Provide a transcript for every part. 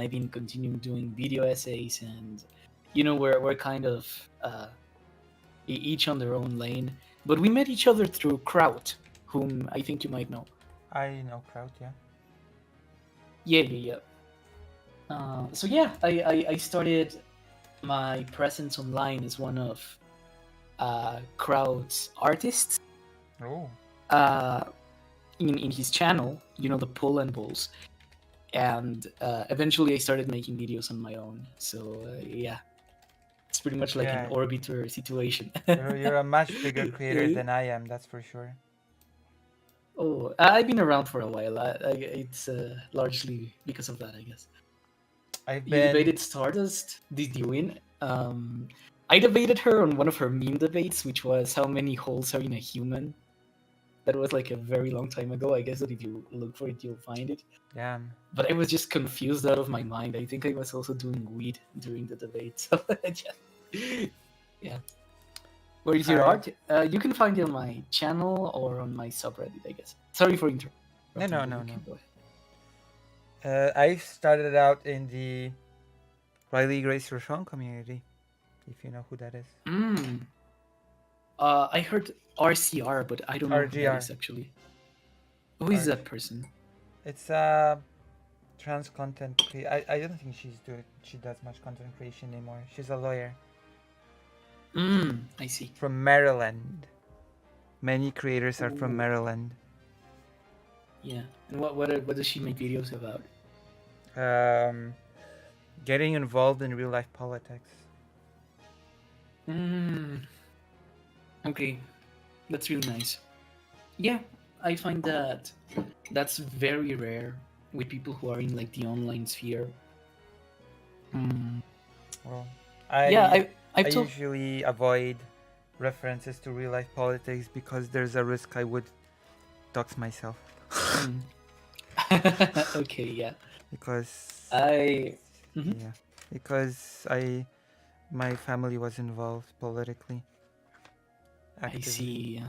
I've been continuing doing video essays, and we're kind of each on their own lane. But we met each other through Kraut, whom I think you might know. I know Kraut, yeah. Yeah, yeah, yeah. So yeah, I started my presence online as one of Kraut's artists. Oh. Uh, in his channel, the pull and pulls, and eventually I started making videos on my own. So yeah, it's pretty much like an Yeah. orbiter situation. You're a much bigger creator than I am, that's for sure. Oh, I've been around for a while. It's largely because of that, I guess. I've You been debated Stardust. Did you win? I debated her on one of her meme debates, which was how many holes are in a human. That was like a very long time ago. I guess that if you look for it, you'll find it. damn. But I was just confused out of my mind. I think I was also doing weed during the debate. So yeah. Where is your I art? You can find it on my channel or on my subreddit, I guess. Sorry for interrupting. No, no, But no, you no. can go ahead. I started out in the Riley Grace Rochon community, if you know who that is. Mm. I heard RCR, but I don't know who that RGR. is actually. Who is that person? It's a trans content. I don't think she does much content creation anymore. She's a lawyer I see. from Maryland. Many creators are from Ooh. Maryland. Yeah. And what does she make videos about? Getting involved in real life politics. Okay, that's really nice. Yeah, I find that that's very rare with people who are in like the online sphere. Well, Yeah, I I've I told. usually avoid references to real life politics because there's a risk I would dox myself. Okay, yeah. Because I. yeah, because my family was involved politically, I actively. see.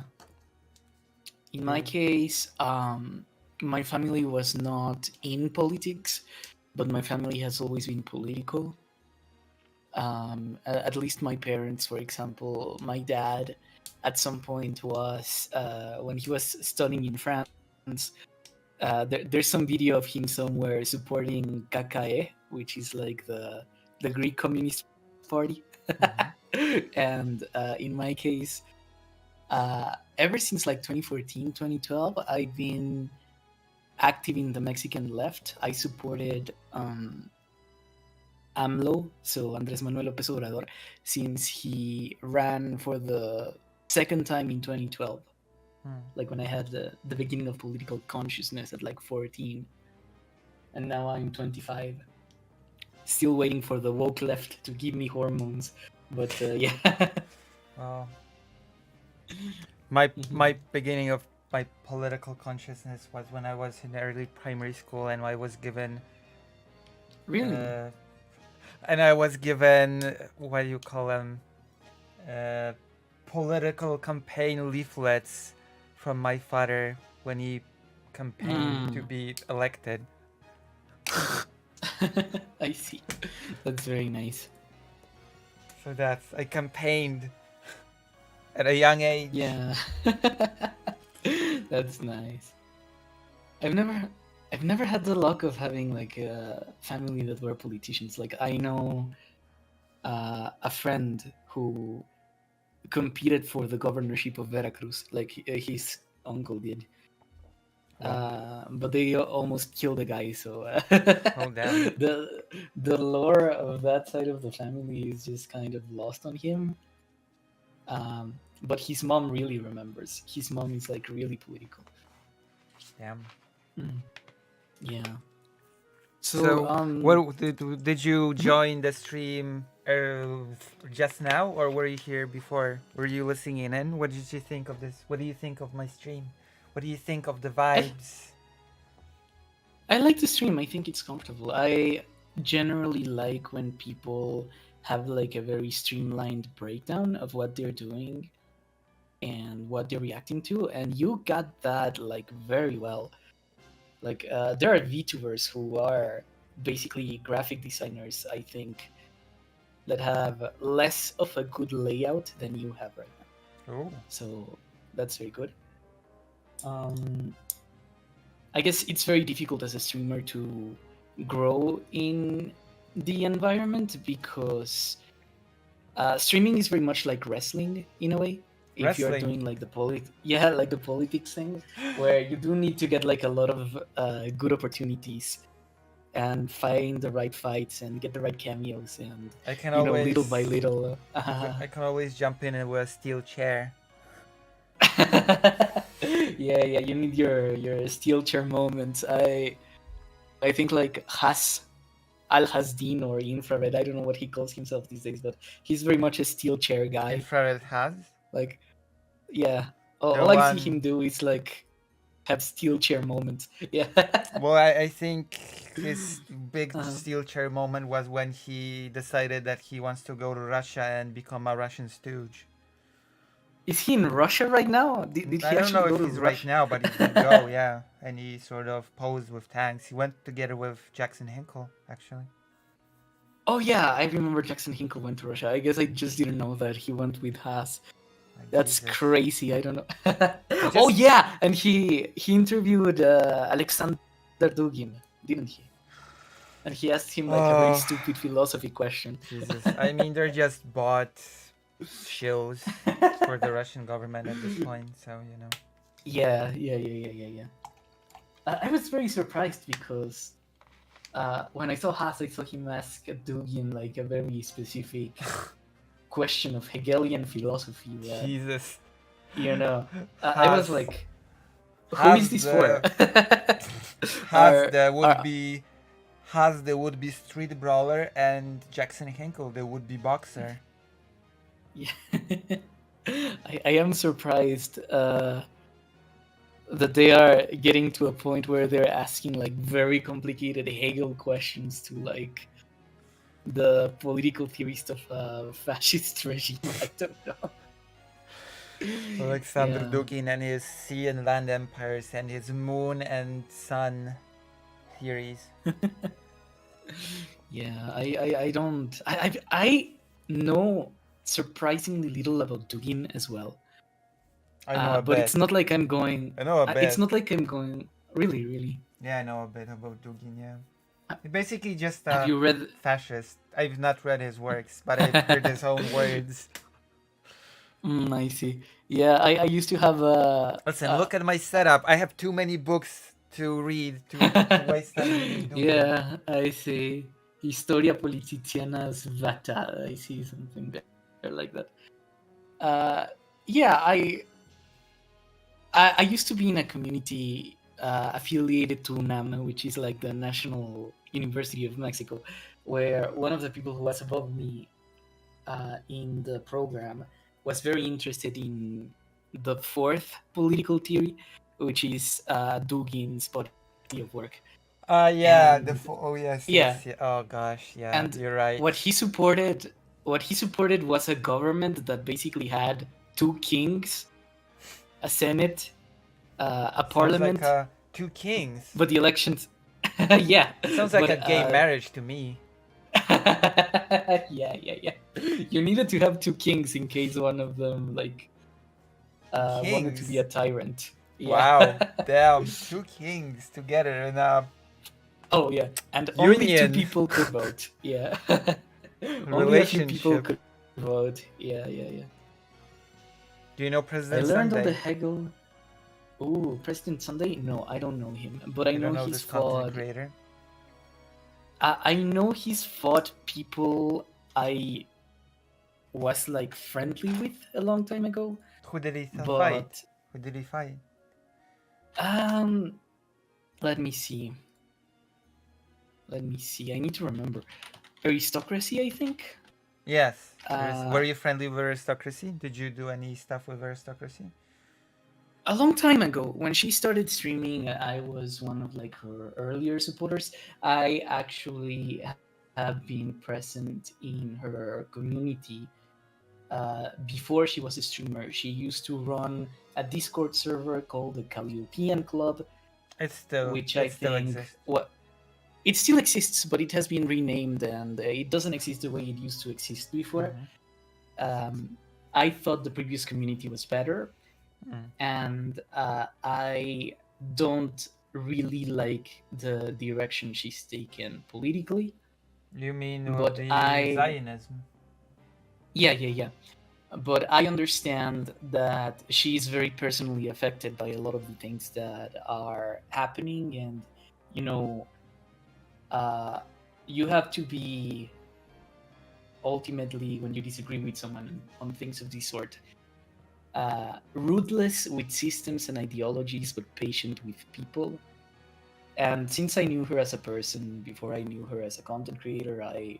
In my They case, my family was not in politics, but my family has always been political. At least my parents, for example, my dad, at some point was when he was studying in France. There's some video of him somewhere supporting KKE, which is like the Greek Communist Party. And in my case, ever since like 2014, 2012, I've been active in the Mexican left. I supported AMLO, so Andrés Manuel López Obrador, since he ran for the second time in 2012. Like when I had the beginning of political consciousness at like 14. And now I'm 25. Still waiting for the woke left to give me hormones. But yeah. Well, my beginning of my political consciousness was when I was in early primary school and I was given Really? and I was given what do you call them political campaign leaflets from my father when he campaigned to be elected. I see. That's very nice. So I campaigned at a young age. Yeah. That's nice. I've never had the luck of having like a family that were politicians. Like I know a friend who competed for the governorship of Veracruz, like his uncle did. But they almost killed the guy. So Oh damn! the lore of that side of the family is just kind of lost on him. But his mom really remembers. His mom is like really political. Damn. Yeah. So, what did you join the stream just now, or were you here before? Were you listening in? What did you think of this? What do you think of my stream? What do you think of the vibes? I like the stream. I think it's comfortable. I generally like when people have like a very streamlined breakdown of what they're doing and what they're reacting to, and you got that like very well. Like there are VTubers who are basically graphic designers, I think, that have less of a good layout than you have right now. Oh. So that's very good. I guess it's very difficult as a streamer to grow in the environment because streaming is very much like wrestling in a way. If you're doing like the like the politics thing, where you do need to get like a lot of good opportunities and find the right fights and get the right cameos and I can always, little by little. I can always jump in with a steel chair. yeah, you need your steel chair moments. I think like Al Hasdin or Infrared. I don't know what he calls himself these days, but he's very much a steel chair guy. Infrared has? Like, yeah. All I see him do is like have steel chair moments. Yeah. Well, I think his big steel chair moment was when he decided that he wants to go to Russia and become a Russian stooge. Is he in Russia right now? Did he I don't know if he's right now, but he did go, yeah. And he sort of posed with tanks. He went together with Jackson Hinkle, actually. Oh yeah, I remember Jackson Hinkle went to Russia. I guess I just didn't know that he went with Haze. That's crazy. I don't know. Oh yeah, and he interviewed Alexander Dugin, didn't he? And he asked him like a very stupid philosophy question. Jesus, I mean they're just bought shills for the Russian government at this point, so you know. Yeah. I was very surprised because when I saw Haas, I saw him ask Dugin like a very specific question of Hegelian philosophy. That, Jesus. You know, I was like, who is this for? Haas the would-be street brawler, and Jackson Hinkle the would-be boxer. Yeah. I am surprised that they are getting to a point where they're asking like very complicated Hegel questions to like the political theorist of a fascist regime. I don't know. Alexander Dugin and his sea and land empires and his moon and sun theories. Yeah, I know surprisingly little about Dugin as well. I know a but bit. It's not like I'm going. I know a bit. It's not like I'm going. Really. Yeah, I know a bit about Dugin. Yeah, basically just have you read fascist. I've not read his works, but I've heard his own words. I see. Yeah, I used to have a. Listen, look at my setup. I have too many books to read to waste time reading. Yeah, I see. Historia Politiciana Svata. I see something there like that. Yeah, I used to be in a community affiliated to UNAM, which is like the National University of Mexico, where one of the people who was above me in the program was very interested in the fourth political theory, which is Dugin's body of work. Yes. Oh gosh, yeah. And you're right. What he supported was a government that basically had two kings, a senate, a parliament. Sounds like, 2 kings. But the elections, yeah. Sounds like a gay marriage to me. Yeah. You needed to have 2 kings in case one of them like wanted to be a tyrant. Yeah. Wow, damn, 2 kings together in a. Oh yeah, and only 2 people could vote. Yeah. Only a few people could vote. Yeah. Do you know President Sunday? I learned all the Hegel. Ooh, President Sunday? No, I don't know him, but I know he's fought. Creator? I know he's fought people I was like friendly with a long time ago. Who did he fight? Who did he fight? Let me see. I need to remember. Aristocracy, I think. Yes. Were you friendly with Aristocracy? Did you do any stuff with Aristocracy? A long time ago, when she started streaming, I was one of like her earlier supporters. I actually have been present in her community before she was a streamer. She used to run a Discord server called the Calliopean Club, It still which exists. it still exists, but it has been renamed, and it doesn't exist the way it used to exist before. I thought the previous community was better, and I don't really like the direction she's taken politically. You mean But the Zionism? Yeah. But I understand that she's very personally affected by a lot of the things that are happening, and you know, you have to be, ultimately, when you disagree with someone on things of this sort, ruthless with systems and ideologies, but patient with people. And since I knew her as a person before I knew her as a content creator, I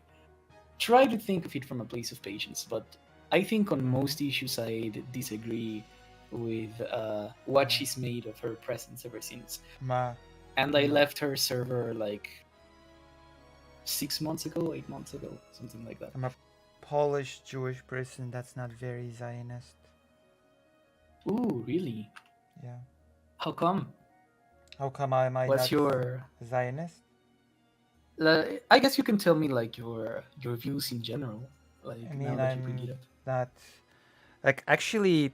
try to think of it from a place of patience. But I think on most issues I disagree with what she's made of her presence ever since. And I left her server like 6 months ago, 8 months ago, something like that. I'm a Polish Jewish person that's not very Zionist. Ooh, really? Yeah. How come? How come am I What's not your Zionist? I guess you can tell me like your views in general. Like, I mean, now that you bring it up. Not like actually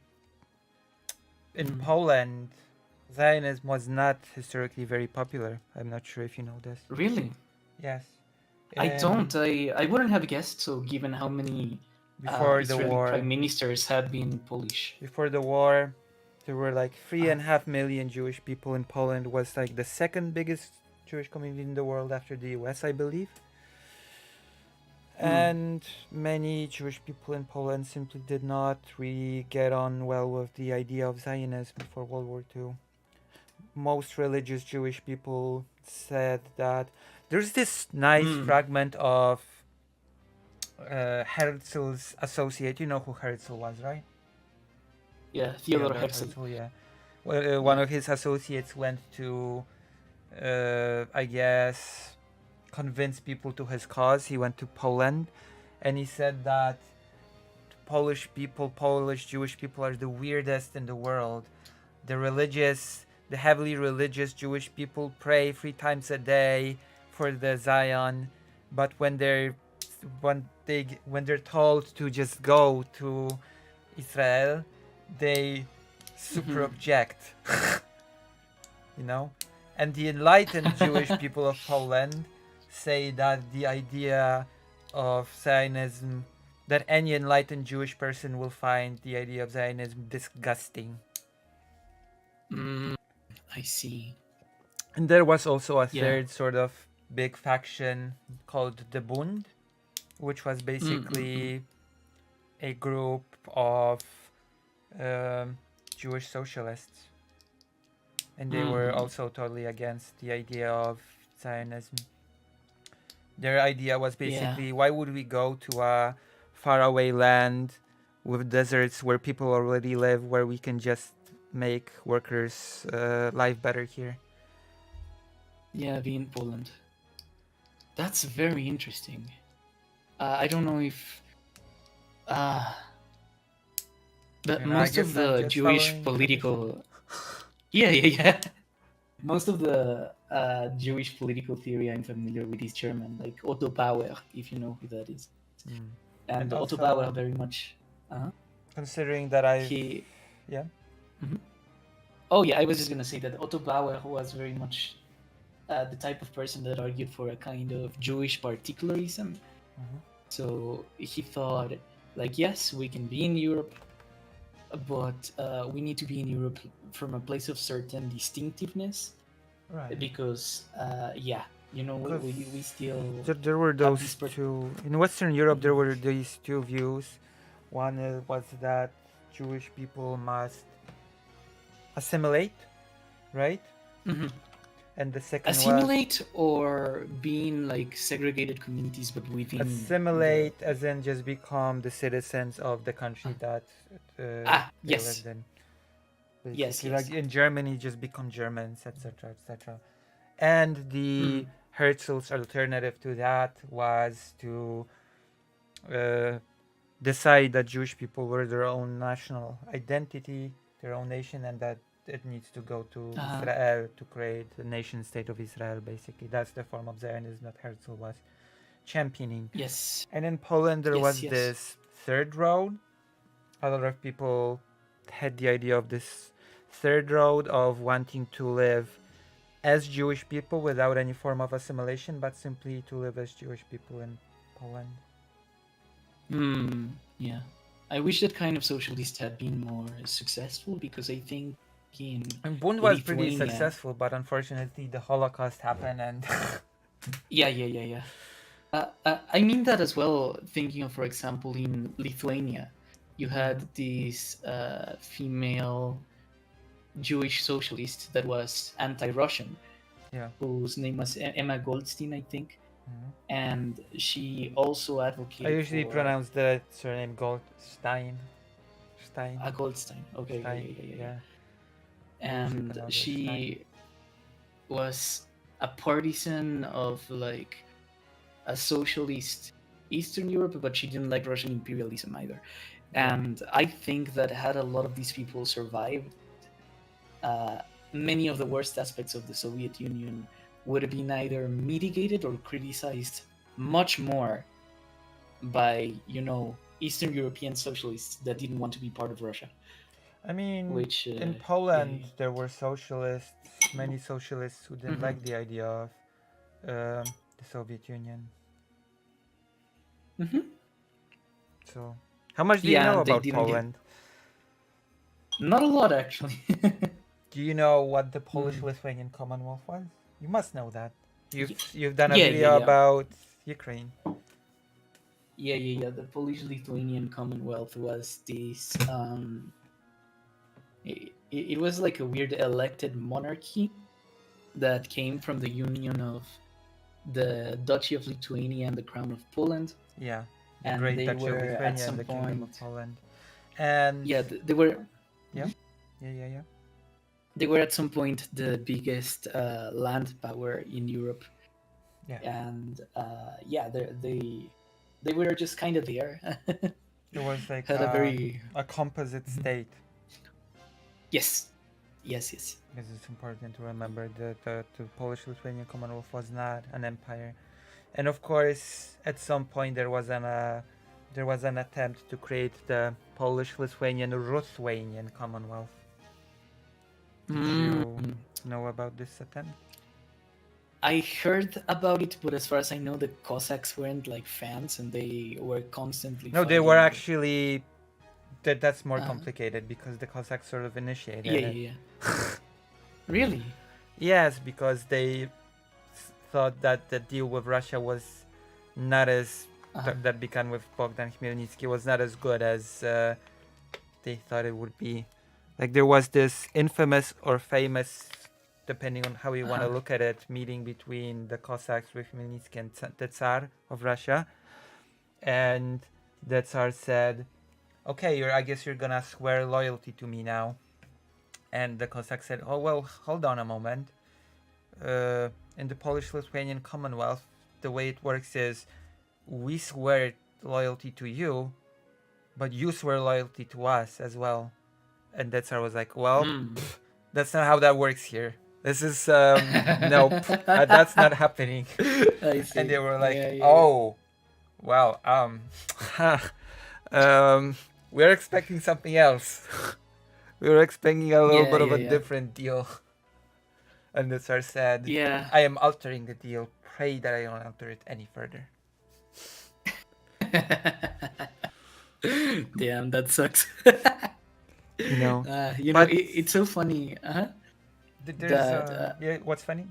in Poland, Zionism was not historically very popular. I'm not sure if you know this. Really? Yes. I don't. I wouldn't have guessed so, given how many before the Israeli war, prime ministers had been Polish. Before the war, there were like 3.5 million Jewish people in Poland. Was like the second biggest Jewish community in the world after the US, I believe. And many Jewish people in Poland simply did not really get on well with the idea of Zionism before World War II. Most religious Jewish people said that there's this nice fragment of Herzl's associate. You know who Herzl was, right? Yeah, Theodor Herzl. Yeah. Well, one of his associates went to, I guess, convince people to his cause. He went to Poland, and he said that Polish Jewish people are the weirdest in the world. The heavily religious Jewish people pray 3 times a day for the Zion, but when they're told to just go to Israel, they super object. You know? And the enlightened Jewish people of Poland say that the idea of Zionism, that any enlightened Jewish person will find the idea of Zionism disgusting. I see. And there was also a third sort of big faction called the Bund, which was basically a group of Jewish socialists. And they were also totally against the idea of Zionism. Their idea was basically, why would we go to a faraway land with deserts where people already live, where we can just make workers' life better here? Yeah, be in Poland. That's very interesting. I don't know if... but most of the Jewish political... Yeah. Most of the Jewish political theory I'm familiar with is German, like Otto Bauer, if you know who that is. And Otto Bauer very much... Considering that Oh yeah, I was just going to say that Otto Bauer was very much the type of person that argued for a kind of Jewish particularism. So he thought, like, yes, we can be in Europe, but we need to be in Europe from a place of certain distinctiveness. Right. Because, we still... There were those two... In Western Europe, there were these two views. One was that Jewish people must assimilate, right? And the second assimilate or being like segregated communities, but within... Assimilate as in just become the citizens of the country that they lived in. Yes. Like in Germany, just become Germans, etc., etc. And the Herzl's alternative to that was to decide that Jewish people were their own national identity, their own nation, and that it needs to go to Uh, Israel to create the nation state of Israel. Basically, that's the form of Zionism that Herzl was championing. yes, And in Poland, there yes, was yes. this third road. A lot of people had the idea of this third road of wanting to live as Jewish people without any form of assimilation, but simply to live as Jewish people in Poland. Yeah. I wish that kind of socialist had been more successful, because I think in And Bund was pretty Lithuania. successful, but unfortunately the Holocaust happened and Yeah. I mean that as well. Thinking of, for example, in Lithuania, you had this female Jewish socialist that was anti-Russian, yeah. whose name was Emma Goldstein, I think, Mhm. and she also I advocated usually for pronounce the surname Goldstein. Stein. Goldstein. Okay, Stein. yeah. Yeah. I usually And pronounce it Stein. she was a partisan of like a socialist Eastern Europe, but she didn't like Russian imperialism either. Yeah. And I think that had a lot of these people survived, many of the worst aspects of the Soviet Union would have been either mitigated or criticized much more by, Eastern European socialists that didn't want to be part of Russia. I mean, Which, in yeah. Poland, there were socialists, many socialists who didn't Mhm. like the idea of the Soviet Union. Mhm. So, how much do you Yeah, know and they about didn't get Poland? not a lot actually. Do you know what the Mm. Polish-Lithuanian Commonwealth was? You must know that. Ye- You've done a Yeah, video yeah, yeah. about Ukraine. Yeah. The Polish-Lithuanian Commonwealth was this. It was like a weird elected monarchy that came from the union of the Duchy of Lithuania and the Crown of Poland, Yeah, the and Great they Duchy of were at Lithuania and some the Kingdom of point. Poland. And Yeah, they were. yeah, yeah. They were at some point the biggest land power in Europe, Yeah. and yeah, they were just kind of there. It was like Had a very a composite state. yes. Because it's important to remember that the Polish-Lithuanian Commonwealth was not an empire, and of course, at some point there was an attempt to create the Polish-Lithuanian Ruthenian Commonwealth. Did you know about this attempt? I heard about it, but as far as I know, the Cossacks weren't like fans, and they were constantly. No, they were actually. That's more complicated because the Cossacks sort of initiated it. Yeah. Really? Yes, because they thought that the deal with Russia was not as that began with Bogdan Khmelnytsky was not as good as they thought it would be. Like there was this infamous or famous, depending on how you want to look at it, meeting between the Cossacks with Khmelnytsky and the Tsar of Russia, and the Tsar said, "Okay, I guess you're gonna swear loyalty to me now." And the Cossacks said, "Oh well, hold on a moment. In the Polish-Lithuanian Commonwealth, the way it works is, we swear loyalty to you, but you swear loyalty to us as well." And the Tsar was like, "Well, that's not how that works here. This is nope, that's not happening." And they were like, "Oh, well, we're expecting something else. We were expecting a little bit of a different deal." And the Tsar said, "I am altering the deal. Pray that I don't alter it any further." Damn, that sucks. It's so funny. What's funny?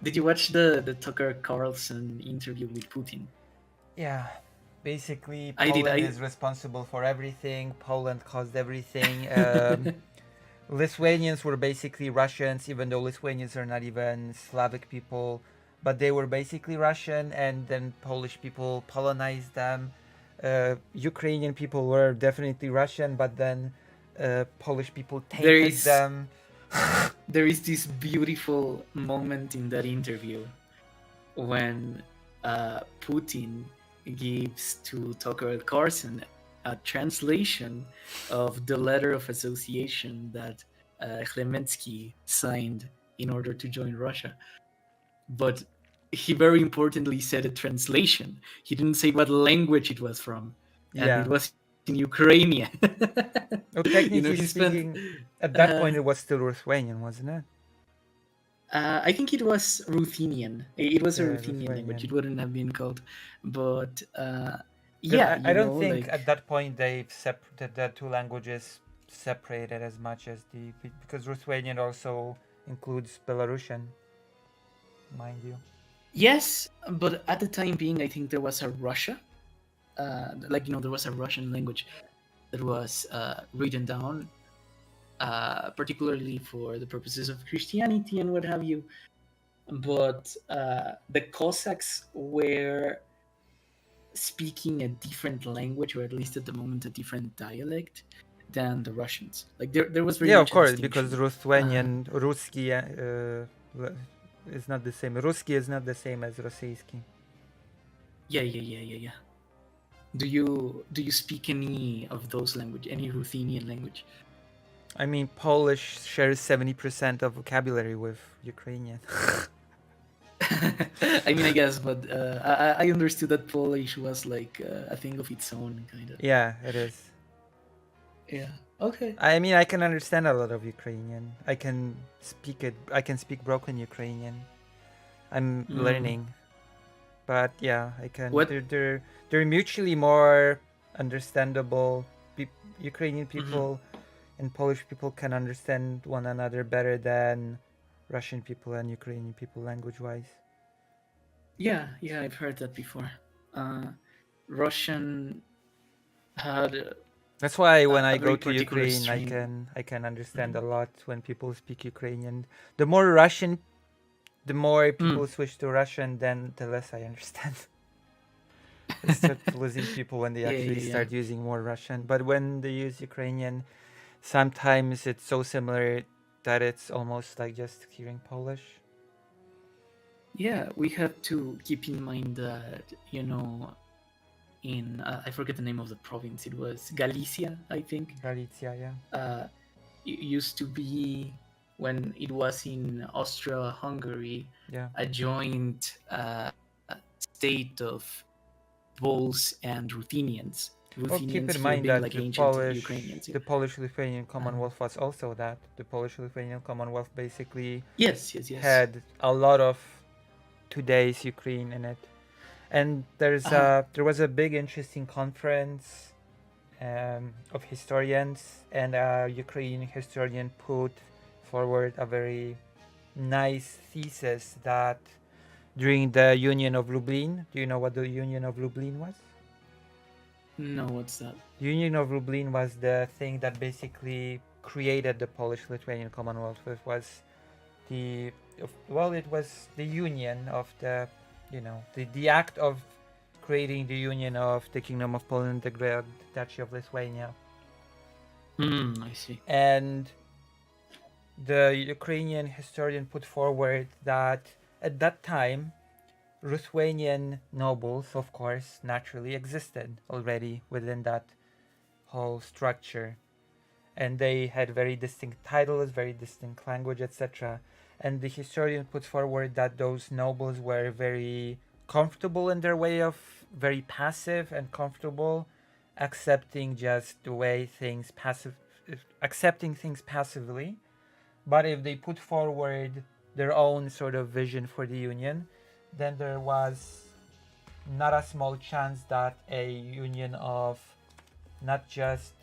Did you watch the Tucker Carlson interview with Putin? Yeah. Basically, Poland is responsible for everything. Poland caused everything. Lithuanians were basically Russians, even though Lithuanians are not even Slavic people. But they were basically Russian, and then Polish people Polonized them. Ukrainian people were definitely Russian, but then Polish people tainted them. There is this beautiful moment in that interview when Putin gives to Tucker Carlson a translation of the letter of association that Khmelnytsky signed in order to join Russia. But he very importantly said a translation. He didn't say what language it was from, and it was in Ukrainian. Oh, technically he spent. speaking, at that point it was still Ruthenian, wasn't it? I think it was Ruthenian. It was a Ruthenian Ruthenian. language. It wouldn't have been called, but I don't think at that point they've separated the two languages separated as much as because Ruthenian also includes Belarusian, mind you. Yes, but at the time being, I think there was a Russia, there was a Russian language that was written down, particularly for the purposes of Christianity and what have you. But the Cossacks were speaking a different language, or at least at the moment a different dialect, than the Russians. Like there was very much of course, because Ruthenian, Ruski is not the same. Ruski is not the same as Rossiyski. Yeah. Do you speak any of those language, any Ruthenian language? I mean, Polish shares 70% of vocabulary with Ukrainian. I mean, I guess, but I understood that Polish was like a thing of its own, kind of. Yeah, it is. Yeah. Okay. I mean, I can understand a lot of Ukrainian. I can speak it. I can speak broken Ukrainian. I'm learning, but yeah, I can. What? They're mutually more understandable. Ukrainian people and Polish people can understand one another better than Russian people and Ukrainian people language-wise. Yeah, I've heard that before. Russian had. That's why when I go to Ukraine, I can understand a lot when people speak Ukrainian. The more people switch to Russian, then the less I understand. I start losing people when they actually start using more Russian. But when they use Ukrainian, sometimes it's so similar that it's almost like just hearing Polish. Yeah, we have to keep in mind that, in I forget the name of the province. It was Galicia, I think. Galicia, yeah. It used to be, when it was in Austria-Hungary, a joint state of Poles and Ruthenians. Keep in mind that the Polish-Lithuanian Commonwealth was also that. The Polish-Lithuanian Commonwealth basically had a lot of today's Ukraine in it. And there was a big interesting conference of historians, and a Ukrainian historian put forward a very nice thesis that during the Union of Lublin, do you know what the Union of Lublin was? No, what's that? The Union of Lublin was the thing that basically created the Polish-Lithuanian Commonwealth. It was the union of the act of creating the union of the Kingdom of Poland and the Great Duchy of Lithuania. I see. And the Ukrainian historian put forward that at that time, Ruthenian nobles, of course, naturally existed already within that whole structure. And they had very distinct titles, very distinct language, etc. And the historian puts forward that those nobles were very comfortable in their way of, very passive and comfortable, accepting things passively. But if they put forward their own sort of vision for the union, then there was not a small chance that a union of not just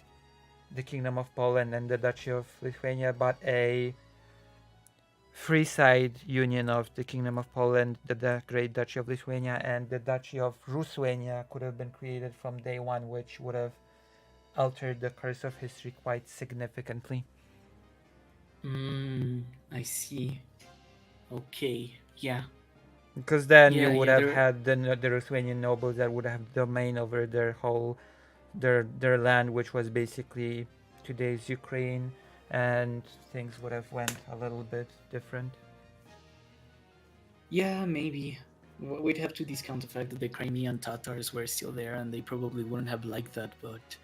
the Kingdom of Poland and the Duchy of Lithuania, but a free-side union of the Kingdom of Poland, the Great Duchy of Lithuania, and the Duchy of Ruthenia could have been created from day one, which would have altered the course of history quite significantly. I see. Okay, yeah. Because then you would have had the Ruthenian nobles that would have domain over their whole their land, which was basically today's Ukraine, and things would have went a little bit different. Yeah, maybe. We'd have to discount the fact that the Crimean Tatars were still there, and they probably wouldn't have liked that, but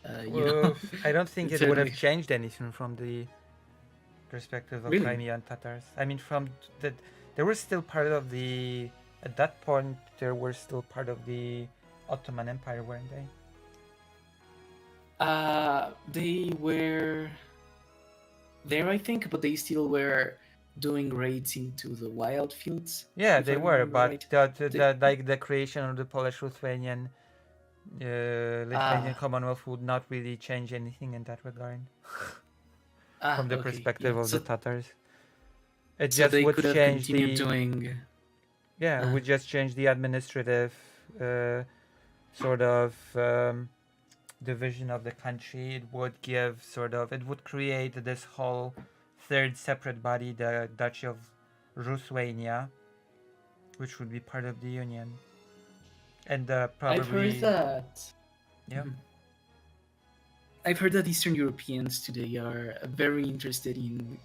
I don't think it would have changed anything from the perspective of Really? Crimean Tatars. I mean, they were still part of at that point, they were still part of the Ottoman Empire, weren't they? They were there, I think, but they still were doing raids into the wild fields. Yeah, If they I were, remember but right. the creation of the Polish-Lithuanian Lithuanian Commonwealth would not really change anything in that regard. From the Okay, perspective yeah. of the Tatars, it So just they would could have change continued doing. it would just change the administrative sort of division of the country. It would it would create this whole third separate body, the Duchy of Ruthenia, which would be part of the Union. And probably. I've heard that. Yeah. I've heard that Eastern Europeans today are very interested in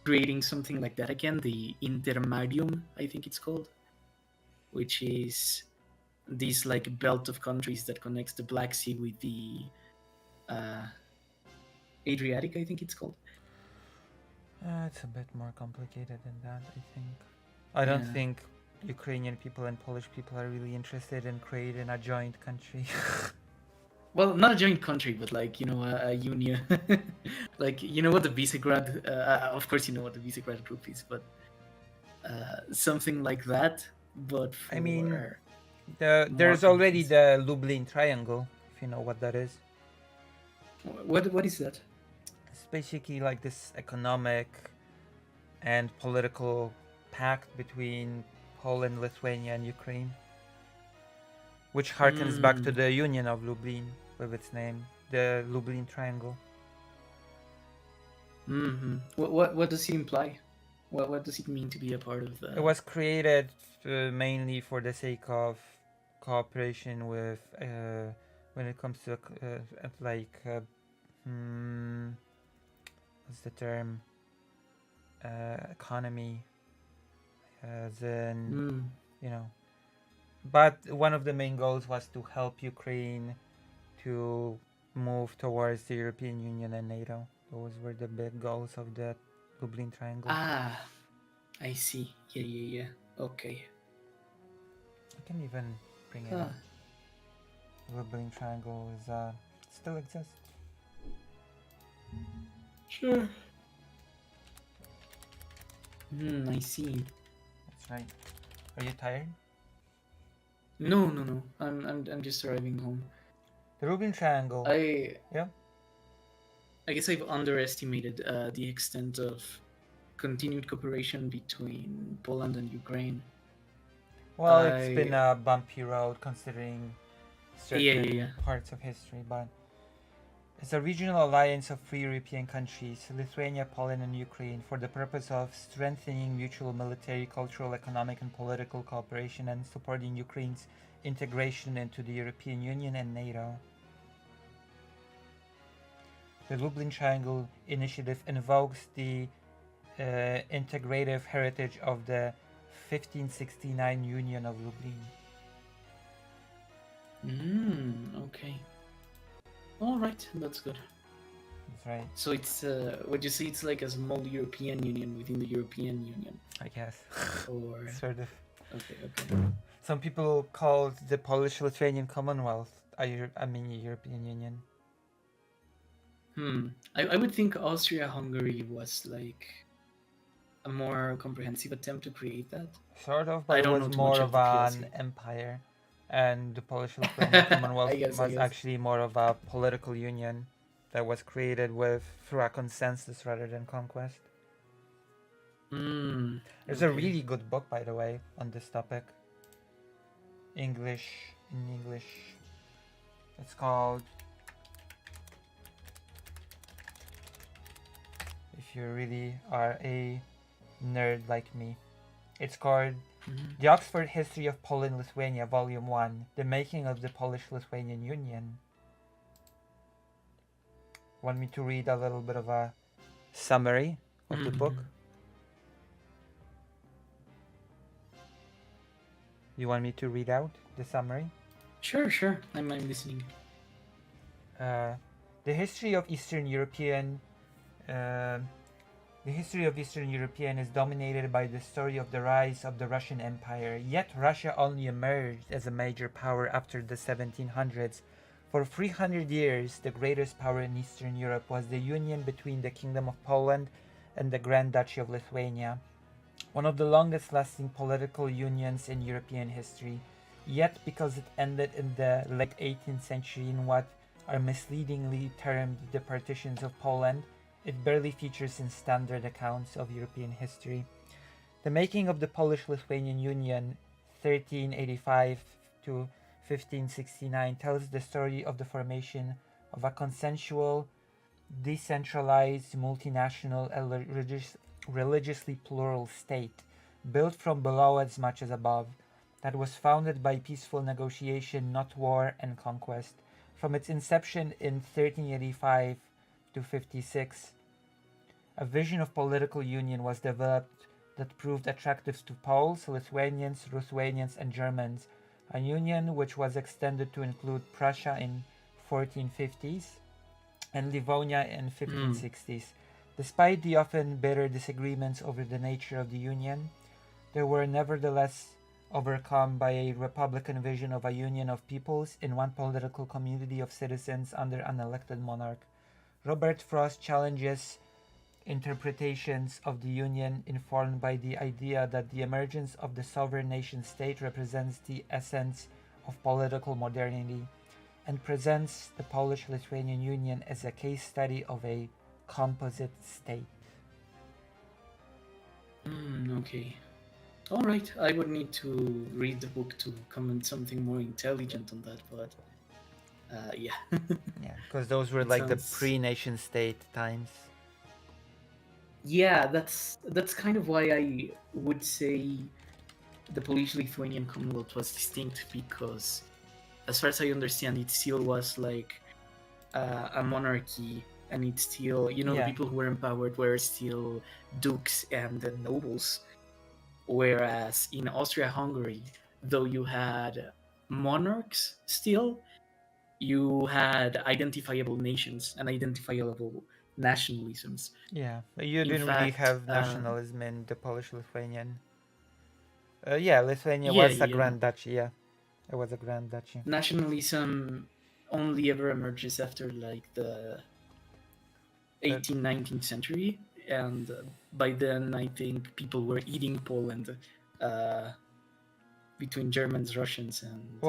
creating something like that again, the Intermarium, I think it's called, which is this like belt of countries that connects the Black Sea with the Adriatic, I think it's called. It's a bit more complicated than that, I think. I don't think Ukrainian people and Polish people are really interested in creating a joint country. Well, not a joint country, but like, a union. Like, you know what the Visegrad, of course you know what the Visegrad group is, but something like that, but for... I mean, there's already the Lublin Triangle, if you know what that is. What is that? It's basically like this economic and political pact between Poland, Lithuania, and Ukraine, which harkens back to the Union of Lublin with its name, the Lublin Triangle. What does it imply? What does it mean to be a part of that? It was created mainly for the sake of cooperation with when it comes to what's the term, economy, as in but one of the main goals was to help Ukraine to move towards the European Union and NATO. Those were the big goals of the Lublin Triangle. I see. Yeah. Okay. I can even bring it up. The Lublin Triangle is still exists. Sure. I see. That's right. Are you tired? No. I'm just arriving home. The Lublin Triangle. I guess I've underestimated the extent of continued cooperation between Poland and Ukraine. Well, it's been a bumpy road considering certain parts of history, but it's a regional alliance of free European countries, Lithuania, Poland, and Ukraine, for the purpose of strengthening mutual military, cultural, economic, and political cooperation and supporting Ukraine's integration into the European Union and NATO. The Lublin Triangle Initiative invokes the integrative heritage of the 1569 Union of Lublin. Okay. All right, that's good. That's right. So it's would you say it's like a small European Union within the European Union? I guess. Or sort of. Okay. Some people call the Polish-Lithuanian Commonwealth European Union. I would think Austria-Hungary was like a more comprehensive attempt to create that. Sort of, but it was more of an empire. And the Polish-Lithuanian Commonwealth was actually more of a political union that was created through a consensus rather than conquest. There's a really good book, by the way, on this topic. In English. It's called, if you really are a nerd like me, it's called The Oxford History of Poland-Lithuania, Volume 1, The Making of the Polish-Lithuanian Union. Want me to read a little bit of a summary of the book? You want me to read out the summary? Sure. I'm listening. The history of Eastern European The history of Eastern European is dominated by the story of the rise of the Russian Empire, yet Russia only emerged as a major power after the 1700s. For 300 years, the greatest power in Eastern Europe was the union between the Kingdom of Poland and the Grand Duchy of Lithuania, one of the longest lasting political unions in European history. Yet, because it ended in the late 18th century in what are misleadingly termed the partitions of Poland, it barely features in standard accounts of European history. The making of the Polish-Lithuanian Union 1385 to 1569 tells the story of the formation of a consensual, decentralized, multinational, and religiously plural state, built from below as much as above, that was founded by peaceful negotiation, not war and conquest. From its inception in 1385 to 56, a vision of political union was developed that proved attractive to Poles, Lithuanians, Ruthenians, and Germans, a union which was extended to include Prussia in 1450s and Livonia in 1560s. Despite the often bitter disagreements over the nature of the union, they were nevertheless overcome by a republican vision of a union of peoples in one political community of citizens under an elected monarch. Robert Frost challenges interpretations of the Union informed by the idea that the emergence of the sovereign nation state represents the essence of political modernity, and presents the Polish-Lithuanian Union as a case study of a composite state. Okay. All right. I would need to read the book to comment something more intelligent on that, but yeah. Yeah, because those were like the pre-nation state times. Yeah, that's kind of why I would say the Polish-Lithuanian Commonwealth was distinct, because as far as I understand, it still was like a monarchy, and it still, the people who were empowered were still dukes and nobles. Whereas in Austria-Hungary, though you had monarchs still, you had identifiable nations and identifiable nationalisms. Yeah, you didn't really have nationalism in the Polish-Lithuanian. Lithuania was a grand duchy. Yeah, it was a grand duchy. Nationalism only ever emerges after like the 18th, 19th century, and by then I think people were eating Poland between Germans, Russians, and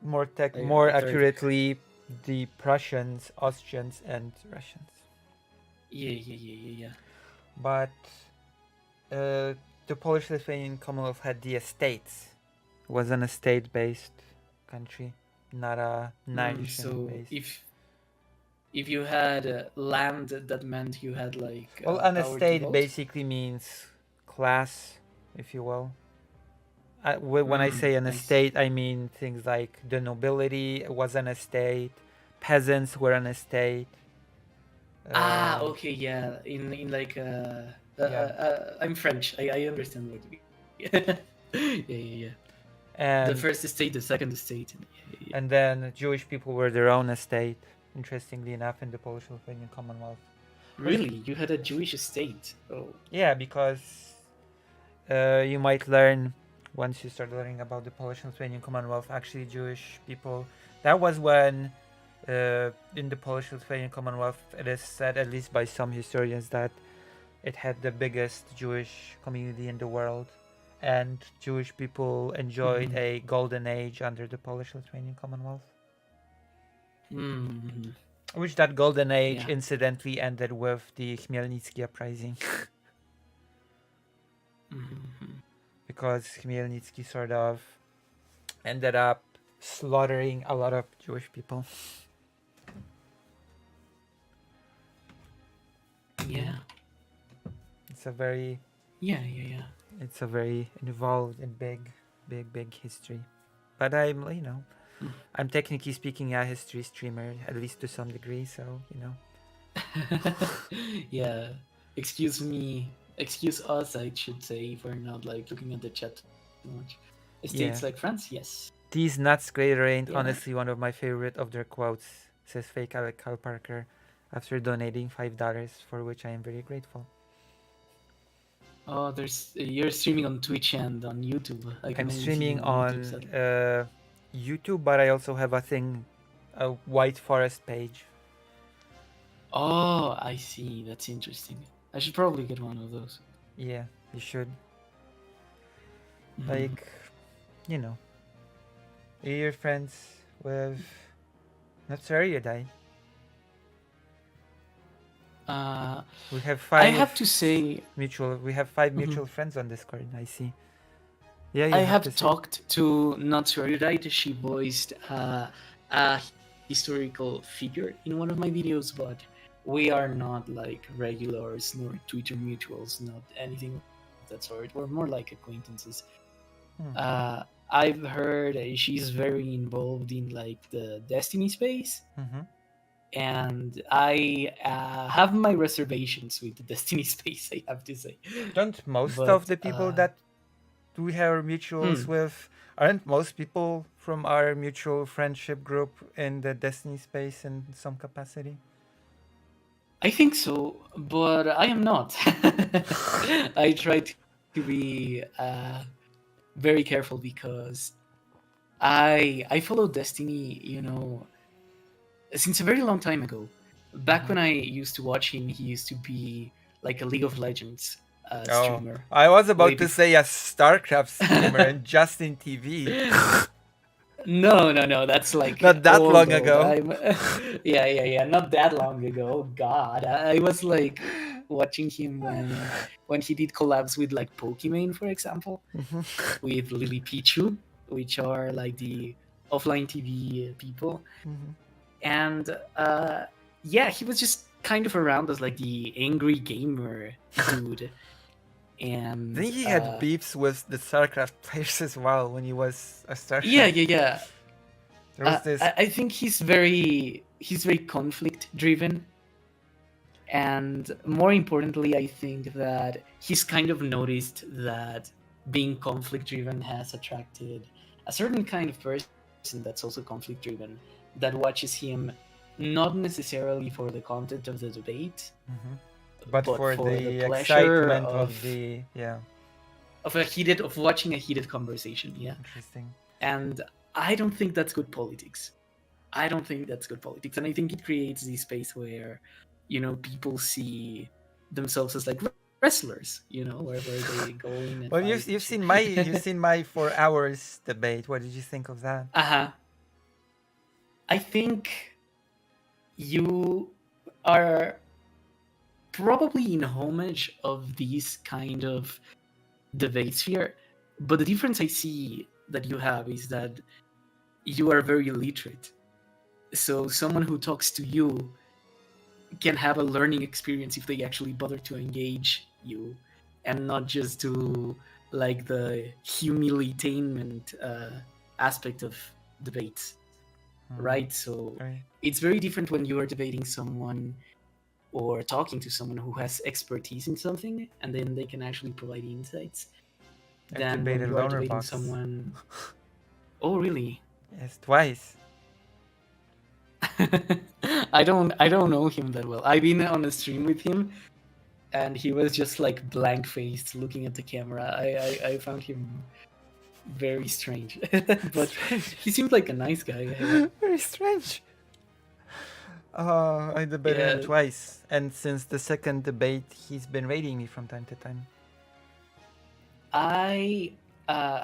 more accurately, the Prussians, Austrians, and Russians. Yeah. But the Polish-Lithuanian Commonwealth had the estates. It was an estate-based country, not a nation-based. So if you had land, that meant you had like. An estate basically means class, if you will. When I say an estate, I mean things like the nobility was an estate, peasants were an estate. Okay, yeah. In like I'm French. I understand what you mean. Yeah. And the first estate, the second estate. Yeah. And then Jewish people were their own estate, interestingly enough, in the Polish-Lithuanian Commonwealth. Really? You had a Jewish estate? Oh. Yeah, because you might learn, once you start learning about the Polish-Lithuanian Commonwealth, actually Jewish people, that was when in the Polish-Lithuanian Commonwealth, it is said, at least by some historians, that it had the biggest Jewish community in the world, and Jewish people enjoyed a golden age under the Polish-Lithuanian Commonwealth. Which that golden age incidentally ended with the Khmelnytsky uprising. Because Khmelnytsky sort of ended up slaughtering a lot of Jewish people. Yeah. It's a very... Yeah. It's a very involved and big history. But I'm technically speaking a history streamer, at least to some degree, so, Yeah. Excuse us, I should say, for not like looking at the chat too much. States like France, yes. These nuts greater ain't honestly one of my favorite of their quotes, says fake Alec Carl Parker, after donating $5, for which I am very grateful. Oh, there's you're streaming on Twitch and on YouTube. I I'm can only see you streaming on YouTube, on sadly. YouTube, but I also have a White Forest page. Oh, I see. That's interesting. I should probably get one of those. Yeah, you should. Mhm. Like, you know, you're friends with not Saryadai. Uh, We have I five have to say, mutual. We have 5 mhm, mutual friends on Discord. I see. Yeah, I you have to have say. talked to Natsuerudite. She voiced a historical figure in one of my videos, but we are not like regulars nor Twitter mutuals, not anything of that sort. We're more like acquaintances. Hmm. I've heard she's very involved in like the Destiny space, Mm-hmm. and I have my reservations with the Destiny space. I have to say, Don't most of but the people that we have mutuals with, aren't most people from our mutual friendship group in the Destiny space in some capacity? I think so, but I am not. I try to be very careful because I follow Destiny, since a very long time ago. Back Mm-hmm. when I used to watch him, he used to be like a League of Legends Oh, streamer. I was Way about to before. say a StarCraft streamer and Justin TV. No. That's like Not that old, long old. ago. I'm yeah. Not that long ago. God, I was like watching him when he did collabs with like Pokimane, for example, Mhm. with Lily Pichu, which are like the offline TV people, Mhm. and yeah, he was just kind of around as like the angry gamer dude, I and think he had beefs with the StarCraft players as well when he was a yeah, StarCraft. There was this. I think he's very conflict driven, and more importantly, I think that he's kind of noticed that being conflict driven has attracted a certain kind of person that's also conflict driven, that watches him not necessarily for the content of the debate, Mhm. But but for for the the pleasure excitement of of the. Yeah, watching a heated conversation. Yeah, interesting. and I don't think that's good politics. I don't think that's good politics, and I think it creates this space where, people see themselves as like wrestlers, wherever they go in and Well, fight and you've shit. seen my 4 hours debate. What did you think of that? Uh-huh. I think you are probably in homage of these kind of debate sphere, but the difference I see that you have is that you are very literate. So someone who talks to you can have a learning experience if they actually bother to engage you and not just do like the humilitainment aspect of debates, Mm-hmm. right? So Right. it's very different when you are debating someone or talking to someone who has expertise in something and then they can actually provide insights I've than when debated you are loner debating box. someone. Oh, really? Yes, twice. I don't know him that well. I've been on a stream with him and he was just like blank faced looking at the camera. I found him very strange. But Strange. he seemed like a nice guy. Yeah. Very strange. I debated him Yeah, twice, and since the second debate, he's been raiding me from time to time. I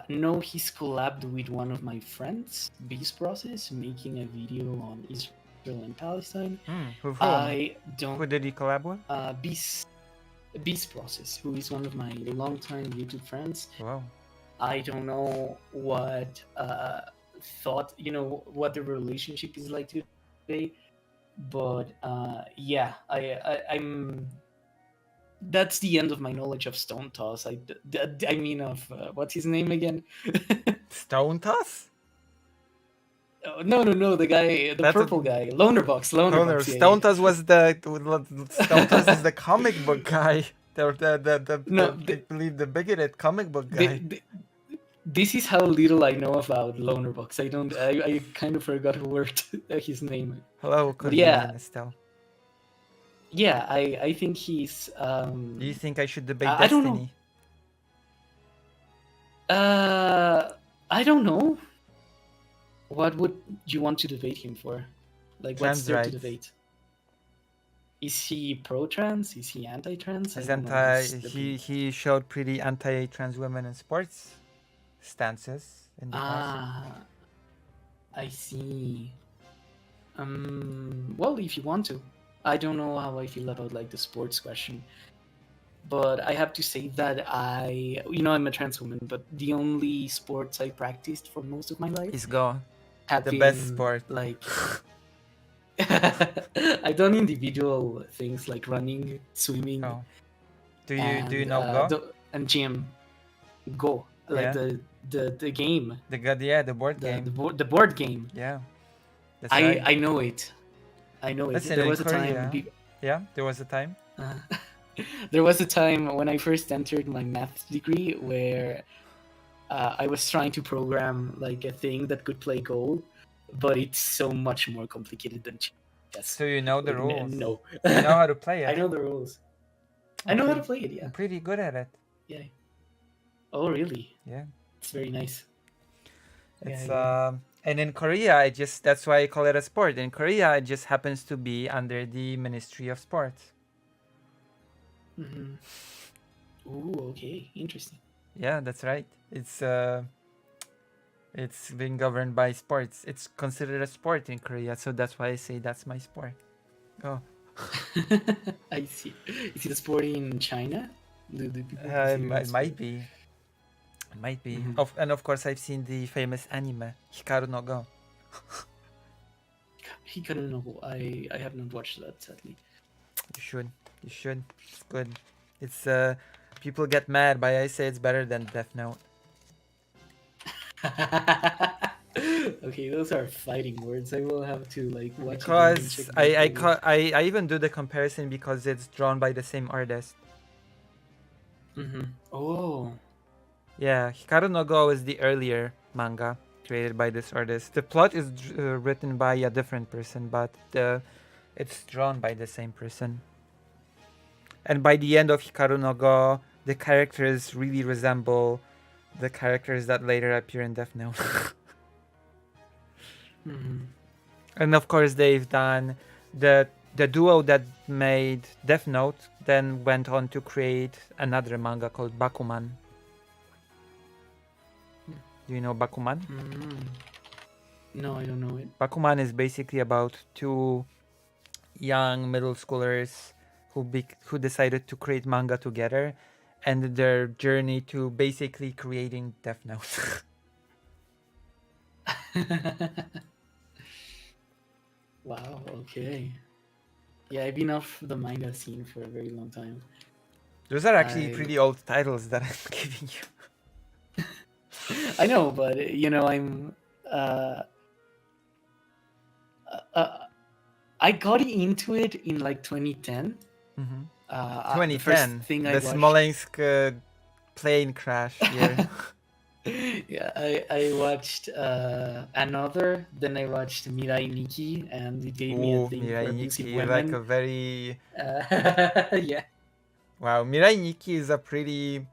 know he's collabed with one of my friends, Beast Process, making a video on Israel and Palestine. With whom? I don't. Who did he collab with? Beast Process, who is one of my long-time YouTube friends. Wow. I don't know what what the relationship is like today, but yeah, I'm. That's the end of my knowledge of Stone Toss. I mean of what's his name again? Stone Toss? Oh, no, the guy, the That's purple guy, Lonerbox, Loner. yeah, Stone yeah. Toss was Stone Toss is the comic book guy. No, I believe the bigoted comic book guy. This is how little I know about Lonerbox. I kind of forgot who worked his name. Hello, But Cordelia yeah, and Estelle. yeah, I think he's. Do you think I should debate I don't know. Destiny? I don't know. What would you want to debate him for? Like, what's Trans there to rights. debate? Is he pro-trans? Is he anti-trans? I He's don't know anti. what's the opinion. He showed pretty anti-trans women in sports stances in the past. Ah, I see. Well, if you want to. I don't know how I feel about like the sports question, but I have to say that I'm a trans woman, but the only sports I practiced for most of my life He's gone. have The been best sport. like I've done individual things like running, swimming, Oh. Do you know Go? and gym. Go, like Yeah. the game, The board the game. the board game. Yeah. That's right. I know it. I know it. Listen, There in was a Korea. time. Yeah, there was a time. Uh, there was a time when I first entered my math degree where I was trying to program like a thing that could play Go, but it's so much more complicated than chess. So you know the Like, rules. no, You know how to play it. I know the rules. I know how to play it. Yeah. I'm pretty good at it. Yeah. Oh, really? Yeah. It's very nice. It's Yeah. and in Korea, that's why I call it a sport. In Korea, it just happens to be under the Ministry of Sports. Mm-hmm. Ooh, okay, interesting. Yeah, that's right. It's being governed by sports. It's considered a sport in Korea, so that's why I say that's my sport. Oh. I see. Is it a sport in China? Do people It might be. It might be. Mm-hmm. And of course, I've seen the famous anime Hikaru no Go. Hikaru no Go. I have not watched that, sadly. You should. You should. It's good. It's people get mad, but I say it's better than Death Note. Okay, those are fighting words. I will have to like watch because it. Because I even do the comparison because it's drawn by the same artist. Mm-hmm. Oh. Yeah, Hikaru no Go is the earlier manga created by this artist. The plot is written by a different person, but it's drawn by the same person. And by the end of Hikaru no Go, the characters really resemble the characters that later appear in Death Note. Mm-hmm. And of course, they've done the duo that made Death Note, then went on to create another manga called Bakuman. Do you know Bakuman? Mm-hmm. No, I don't know it. Bakuman is basically about two young middle schoolers who decided to create manga together, and their journey to basically creating Death Note. Wow. Okay. Yeah, I've been off the manga scene for a very long time. Those are actually pretty old titles that I'm giving you. I know, but I'm. I got into it in like 2010. Mm-hmm. 2010. The Smolensk plane crash year. Yeah, I watched another. Then I watched Mirai Nikki, and it gave me a thing Mirai for Nikki, abusive women. like a very yeah. Wow, Mirai Nikki is a pretty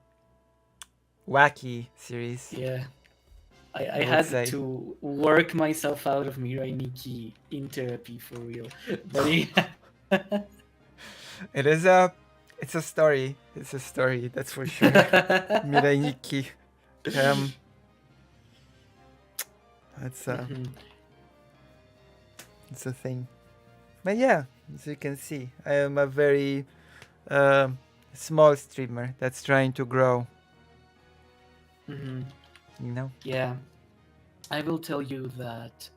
wacky series. Yeah. I had to work myself out of Mirai Nikki in therapy for real. But it's a story. It's a story, that's for sure. Mirai Nikki. That's it's a thing. But yeah, as you can see, I am a very small streamer that's trying to grow. Mm-hmm. You know? Yeah. I will tell you that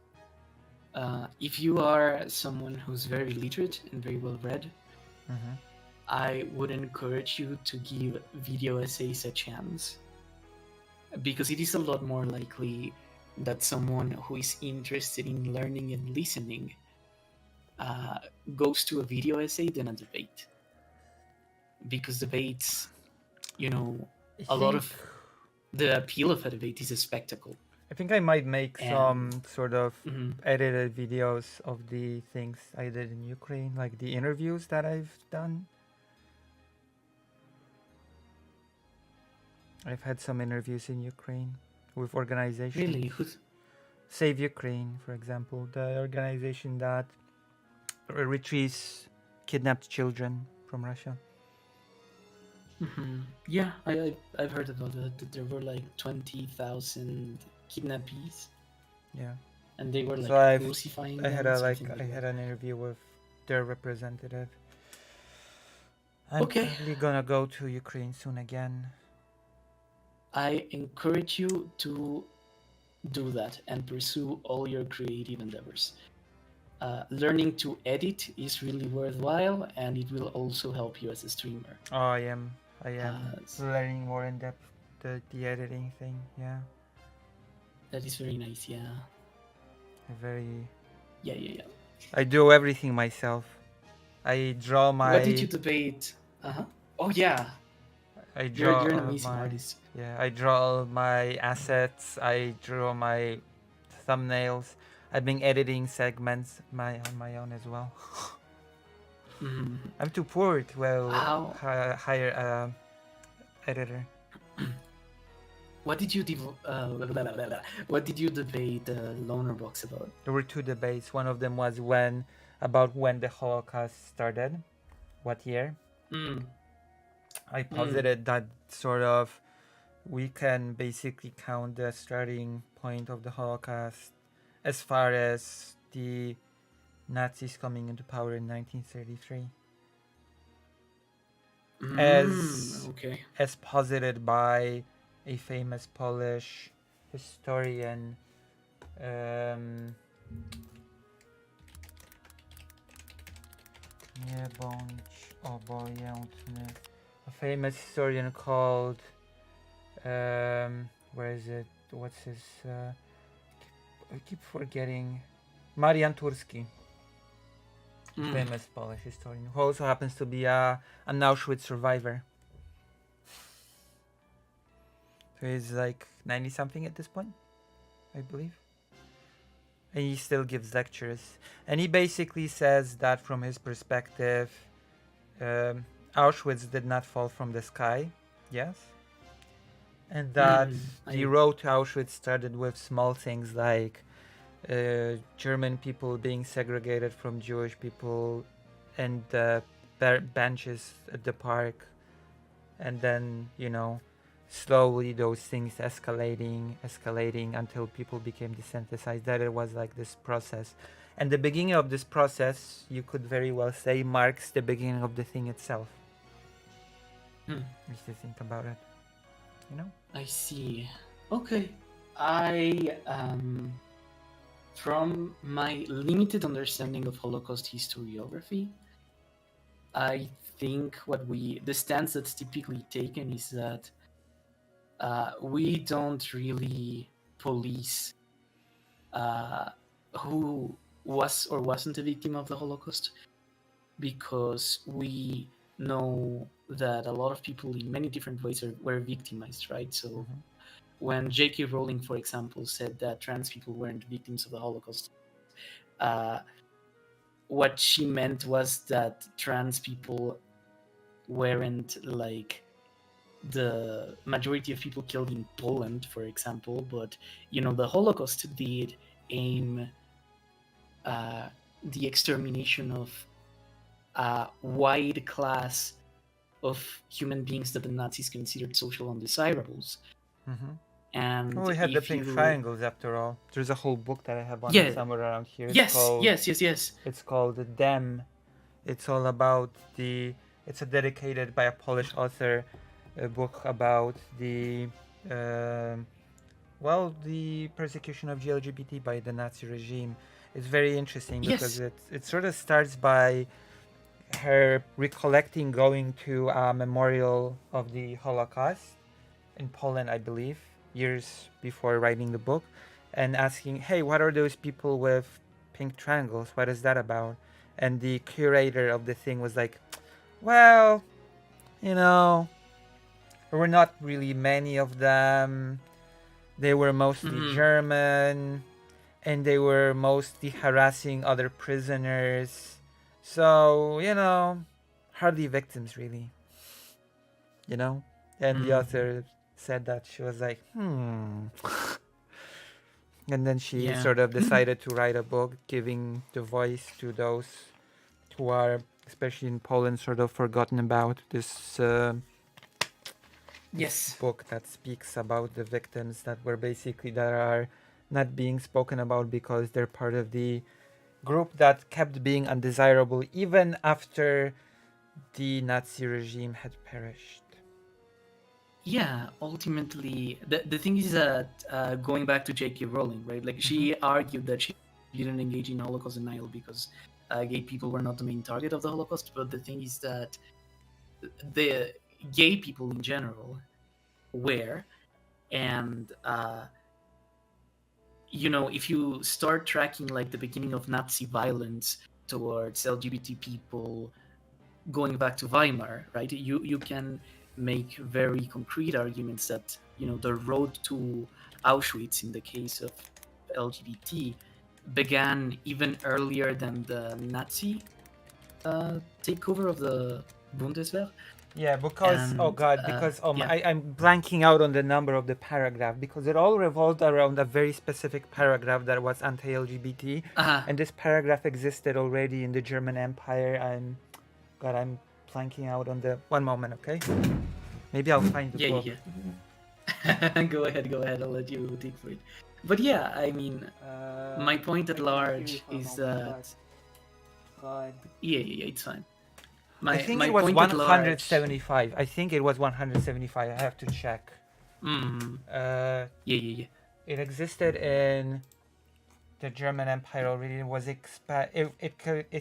if you are someone who's very literate and very well read, I would encourage you to give video essays a chance. Because it is a lot more likely that someone who is interested in learning and listening goes to a video essay than a debate. Because debates, lot of the appeal of a debate is a spectacle. I think I might make some sort of edited videos of the things I did in Ukraine, like the interviews that I've done. I've had some interviews in Ukraine with organizations. Really? Who's... Save Ukraine, for example, the organization that retrieves kidnapped children from Russia. Mm-hmm. Yeah, I've heard about that there were like 20,000 kidnappees. Yeah. And they were like so crucifying I them. had an interview with their representative. I'm Okay. probably gonna go to Ukraine soon again. I encourage you to do that and pursue all your creative endeavors. Learning to edit is really worthwhile, and it will also help you as a streamer. Oh, I am learning more in depth the editing thing. Yeah, that is very nice. Yeah, yeah. I do everything myself. I draw my... What did you debate? Oh yeah, I draw you're an amazing artist. Yeah, I draw my assets. I draw my thumbnails. I've been editing segments on my own as well. I'm too poor to hire a editor. What did you what did you debate Loner Box about? There were two debates. One of them was about when the Holocaust started, what year. I posited that sort of we can basically count the starting point of the Holocaust as far as the Nazis coming into power in 1933. As posited by a famous Polish historian, a famous historian called where is it? What's his? I keep forgetting. Marian Turski, famous Polish historian, who also happens to be an Auschwitz survivor. So he's like 90-something at this point, I believe. And he still gives lectures. And he basically says that from his perspective, Auschwitz did not fall from the sky, yes? And that the road to Auschwitz started with small things like German people being segregated from Jewish people and benches at the park. And then, slowly those things escalating until people became desensitized. That it was like this process. And the beginning of this process, you could very well say, marks the beginning of the thing itself. Just to think about it. I see. Okay. From my limited understanding of Holocaust historiography, I think the stance that's typically taken is that we don't really police who was or wasn't a victim of the Holocaust, because we know that a lot of people in many different ways were victimized, right? So when J.K. Rowling, for example, said that trans people weren't victims of the Holocaust, what she meant was that trans people weren't like the majority of people killed in Poland, for example, but the Holocaust did aim the extermination of a wide class of human beings that the Nazis considered social undesirables. And we had the pink triangles after all. There's a whole book that I have on somewhere around here. Yes. It's called Dem. It's all about it's dedicated by a Polish author, a book about the persecution of the LGBT by the Nazi regime. It's very interesting because it sort of starts by her recollecting going to a memorial of the Holocaust in Poland, I believe, years before writing the book, and asking, hey, what are those people with pink triangles? What is that about? And the curator of the thing was like, well, there were not really many of them. They were mostly German, and they were mostly harassing other prisoners. So, hardly victims, really. And the author said that she was like, and then she Yeah. sort of decided to write a book giving the voice to those who are, especially in Poland, sort of forgotten about. This Yes. book that speaks about the victims that are not being spoken about because they're part of the group that kept being undesirable even after the Nazi regime had perished. Yeah, ultimately, the thing is that going back to J.K. Rowling, right? Like, she argued that she didn't engage in Holocaust denial because gay people were not the main target of the Holocaust. But the thing is that the gay people in general were, and if you start tracking like the beginning of Nazi violence towards LGBT people going back to Weimar, right? You can make very concrete arguments that the road to Auschwitz in the case of LGBT began even earlier than the Nazi takeover of the Bundeswehr. Yeah, because Yeah. I'm blanking out on the number of the paragraph because it all revolved around a very specific paragraph that was anti-LGBT, and this paragraph existed already in the German Empire. I'm blanking out on the one moment. Okay, maybe I'll find the book. Yeah. Go ahead. I'll let you dig for it. But yeah, I mean, my point at large is that. Yeah, it's fine. I think it was 175. I think it was 175. I have to check. Yeah. It existed in the German Empire already. It was it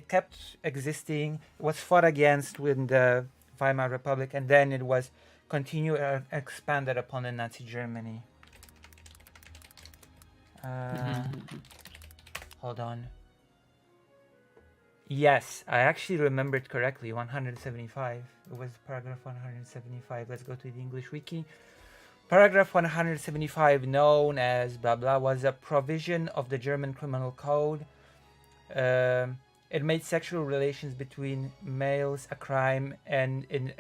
kept existing. It was fought against with the Weimar Republic, and then it was continued expanded upon in Nazi Germany. Hold on. Yes, I actually remembered correctly. 175. It was paragraph 175. Let's go to the English wiki. Paragraph 175, known as blah blah, was a provision of the German Criminal Code. It made sexual relations between males a crime, and in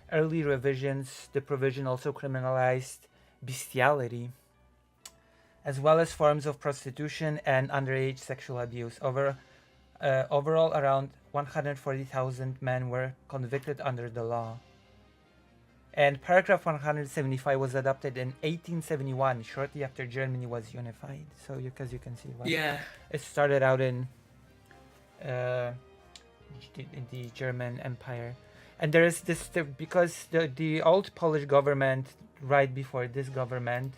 early revisions, the provision also criminalized bestiality, as well as forms of prostitution and underage sexual abuse. Overall, around 140,000 men were convicted under the law. And paragraph 175 was adopted in 1871, shortly after Germany was unified. So, as you can see, it started out in the German Empire. And there is this, because the old Polish government, right before this government,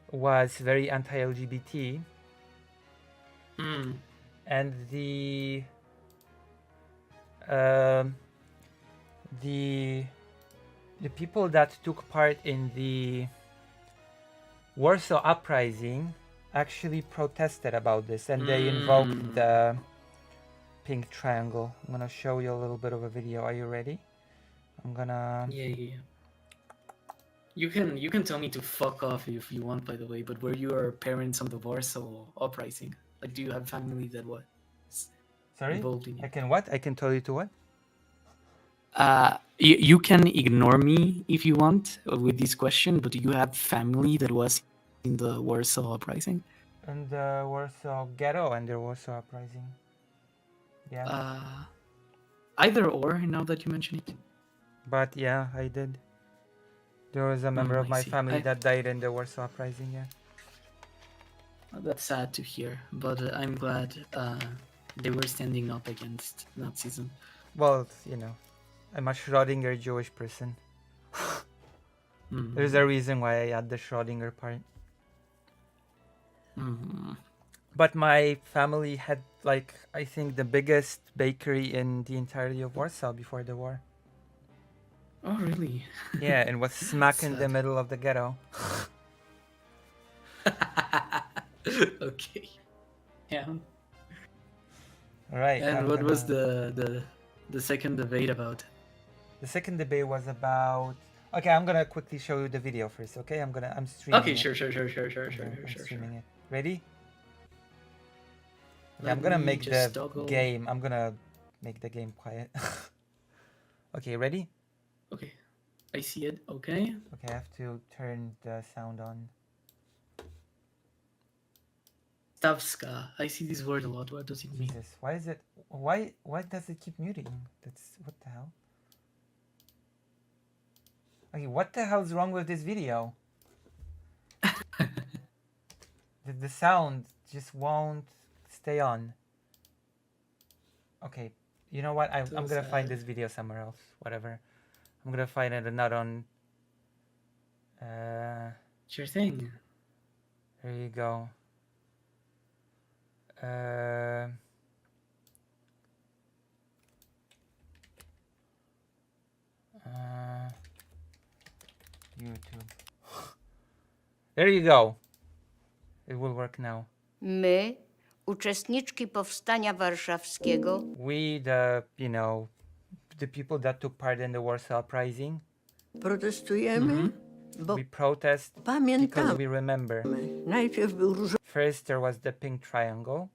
was very anti-LGBT. And the people that took part in the Warsaw Uprising actually protested about this, and they invoked the pink triangle. I'm gonna show you a little bit of a video. Are you ready? I'm gonna. Yeah. You can tell me to fuck off if you want, by the way. But were your parents on the Warsaw Uprising? Like, do you have family that was involved in it? I can what? I can tell you to what? You can ignore me if you want with this question, but do you have family that was in the Warsaw Uprising? In the Warsaw Ghetto and the Warsaw Uprising. Yeah. Either or, now that you mention it. But yeah, I did. There was a member of my family that died in the Warsaw Uprising, yeah. That's sad to hear, but I'm glad they were standing up against Nazism. Well, I'm a Schrödinger Jewish person. There's a reason why I add the Schrödinger part. But my family had, I think the biggest bakery in the entirety of Warsaw before the war. Oh, really? Yeah, and was smack in the middle of the ghetto. Okay. Yeah. All right. And what was the second debate about? The second debate was about. Okay, I'm gonna quickly show you the video first. Okay, I'm streaming. Okay, sure. Streaming it. Ready? Yeah, I'm gonna make the game. I'm gonna make the game quiet. Okay, ready? Okay. I see it. Okay. Okay, I have to turn the sound on. Stavska. I see this word a lot. What does it mean? Jesus, why is it? Why does it keep muting? That's what the hell. Okay, what the hell's wrong with this video? The sound just won't stay on. Okay, you know what? I'm gonna find this video somewhere else. Whatever. I'm gonna find it not on. Sure thing. There you go. YouTube. There you go. It will work now. My, uczestniczki Powstania Warszawskiego, We, the people that took part in the Warsaw Uprising, protestujemy, bo we protest because pamiętamy. we remember. Najpierw był First, there was the Pink Triangle,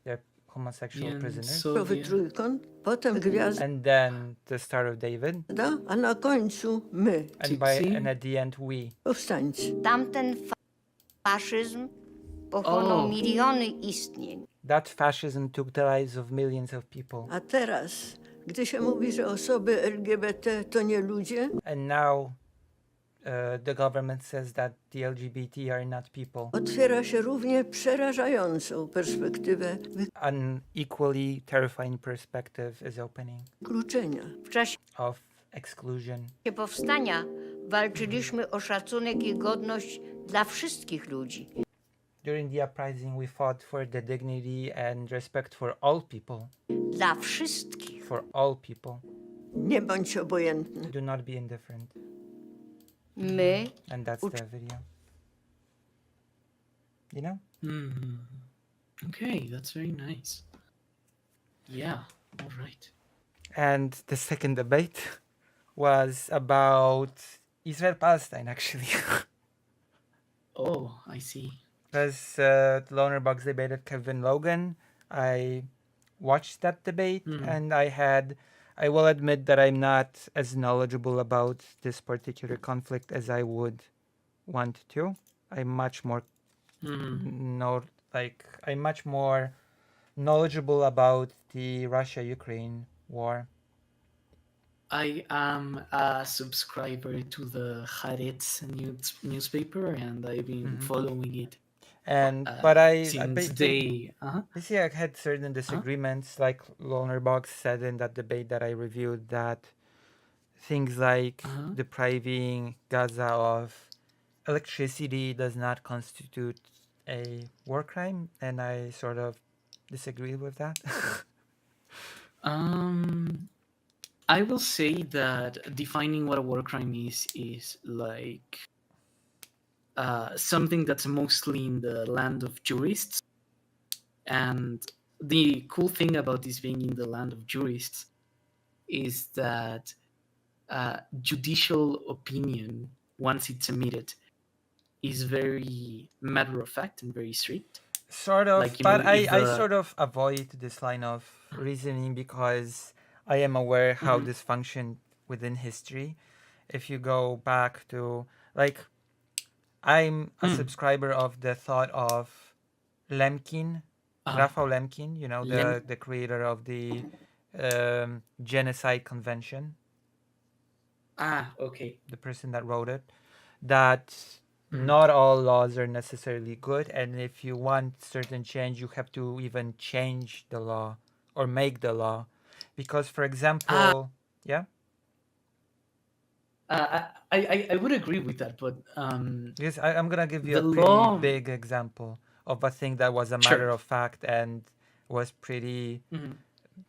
the homosexual Yeah, prisoners, różowy trójkąt, potem gwiazda, and then the Star of David, a na końcu my, and at the end we. powstańcy. tamten faszyzm pochłonął O. miliony istnień. That fascism took the lives of millions of people. A teraz, gdy się mówi, że osoby LGBT to nie ludzie, And now the government says that the LGBT are not people. otwiera się równie przerażającą perspektywę An equally terrifying perspective is opening wykluczenia. W czasie of exclusion. powstania walczyliśmy o szacunek i godność dla wszystkich ludzi. During the uprising, we fought for the dignity and respect for all people. Dla wszystkich. For all people. Nie bądź obojętny. Do not be indifferent. My, And that's the video. You know? Okay, that's very nice. Yeah, all right. And the second debate was about Israel-Palestine, actually. Oh, I see. As the Loner Bugs debated Kevin Logan, I watched that debate and I will admit that I'm not as knowledgeable about this particular conflict as I would want to. I'm much more I'm much more knowledgeable about the Russia-Ukraine war. I am a subscriber to the Haaretz newspaper, and I've been following it. And but I since they see I had certain disagreements, like Loner Box said in that debate that I reviewed, that things like depriving Gaza of electricity does not constitute a war crime, and I sort of disagree with that. I will say that defining what a war crime is like something that's mostly in the land of jurists. And the cool thing about this being in the land of jurists is that judicial opinion, once it's emitted, is very matter of fact and very strict. Sort of, like, but I sort of avoid this line of reasoning because I am aware how this functioned within history. If you go back to, like, I'm a subscriber of the thought of Lemkin, Rafał Lemkin, you know, the creator of the Genocide Convention. Okay. The person that wrote it. That not all laws are necessarily good, and if you want certain change, you have to even change the law or make the law. Because, for example, I would agree with that, but yes, I'm gonna give you a pretty big example of a thing that was a matter of fact and was pretty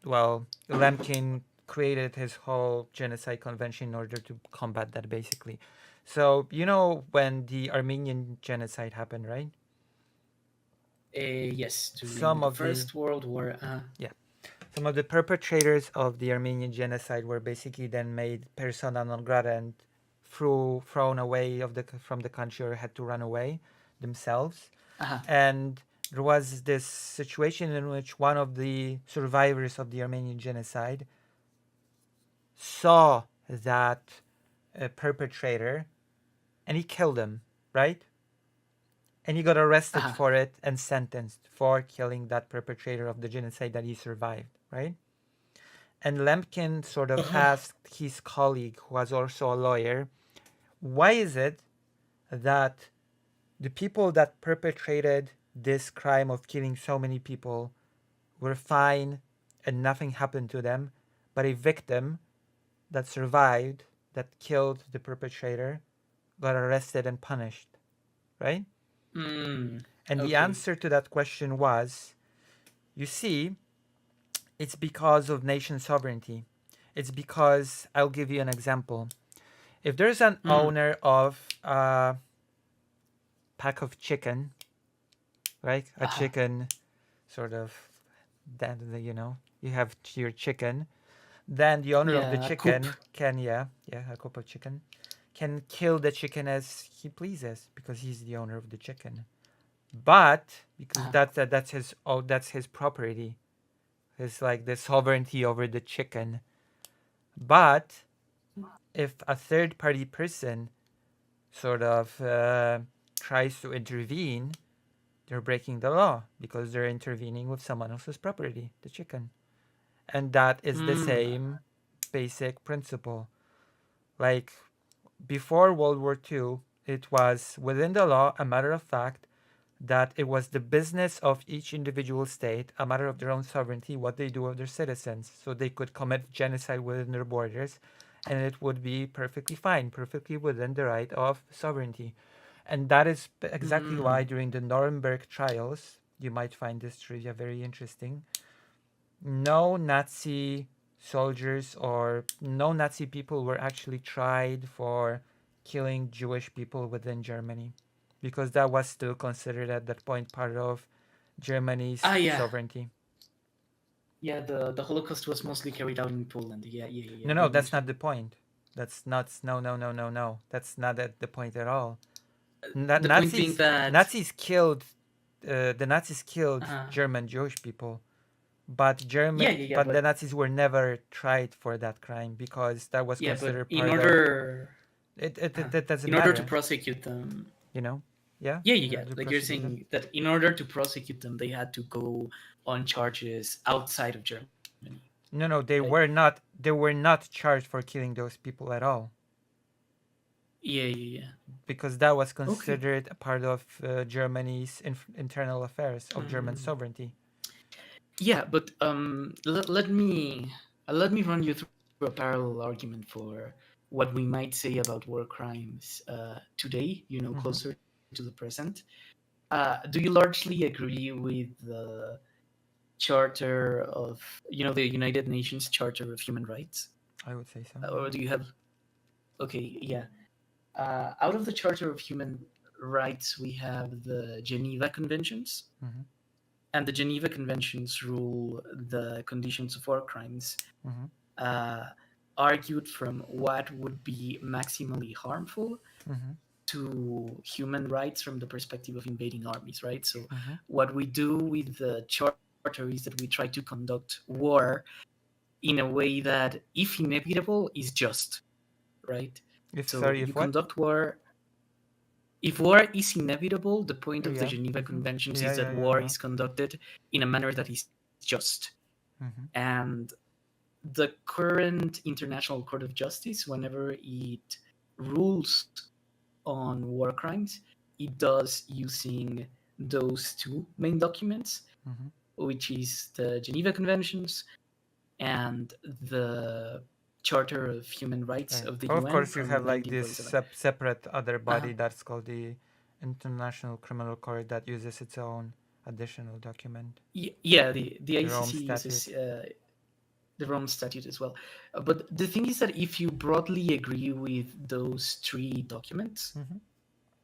well. Lemkin created his whole genocide convention in order to combat that, basically. So you know when the Armenian genocide happened, right? Yes, during the First World War. Some of the perpetrators of the Armenian genocide were basically then made persona non grata and thrown away from the country, or had to run away themselves. And there was this situation in which one of the survivors of the Armenian genocide saw that perpetrator, and he killed him, right? And he got arrested Uh-huh. for it and sentenced for killing that perpetrator of the genocide that he survived, right? And Lemkin sort of asked his colleague, who was also a lawyer, why is it that the people that perpetrated this crime of killing so many people were fine and nothing happened to them, but a victim that survived, that killed the perpetrator, got arrested and punished, right? And the Okay. answer to that question was, you see, it's because of nation sovereignty. It's because, I'll give you an example. If there's an owner of a pack of chicken, right? A chicken sort of, that, you know, you have your chicken, then the owner of the Yeah, a coop. chicken can, a coop of chicken, can kill the chicken as he pleases because he's the owner of the chicken. But because that's his property, it's like the sovereignty over the chicken. But if a third party person sort of tries to intervene, they're breaking the law because they're intervening with someone else's property, the chicken. And that is the same basic principle. Like before World War II, it was within the law a matter of fact that it was the business of each individual state, a matter of their own sovereignty, what they do with their citizens. So they could commit genocide within their borders, and it would be perfectly fine, perfectly within the right of sovereignty. And that is exactly why during the Nuremberg trials, you might find this trivia very interesting, no Nazi soldiers or no Nazi people were actually tried for killing Jewish people within Germany, because that was still considered at that point part of Germany's sovereignty. Yeah, the Holocaust was mostly carried out in Poland. Yeah. No, that's not the point. That's not. No. That's not at the point at all. The point being that Nazis killed. The Nazis killed German Jewish people, but but the Nazis were never tried for that crime because that was considered part of. It doesn't in matter. order to prosecute them, you know, yeah. Like you're saying that in order to prosecute them, they had to go on charges outside of Germany. No, they were not. They were not charged for killing those people at all. Yeah. Because that was considered a part of Germany's internal affairs of German sovereignty. Yeah, but let me run you through a parallel argument for what we might say about war crimes today. Closer to the present. Do you largely agree with the Charter of the United Nations Charter of Human Rights? I would say so. Or do you have? Okay, yeah. Out of the Charter of Human Rights, we have the Geneva Conventions. And the Geneva Conventions rule the conditions of war crimes, argued from what would be maximally harmful to human rights from the perspective of invading armies, right? So what we do with the Charter is that we try to conduct war in a way that, if inevitable, is just, right? Conduct war. If war is inevitable, the point of the Geneva Conventions is that war is conducted in a manner that is just. And the current International Court of Justice, whenever it rules on war crimes, it does using those two main documents, which is the Geneva Conventions and the Charter of Human Rights of the UN. Of course, you have like this separate other body that's called the International Criminal Court that uses its own additional document. Yeah, the ICC uses the Rome Statute as well. But the thing is that if you broadly agree with those three documents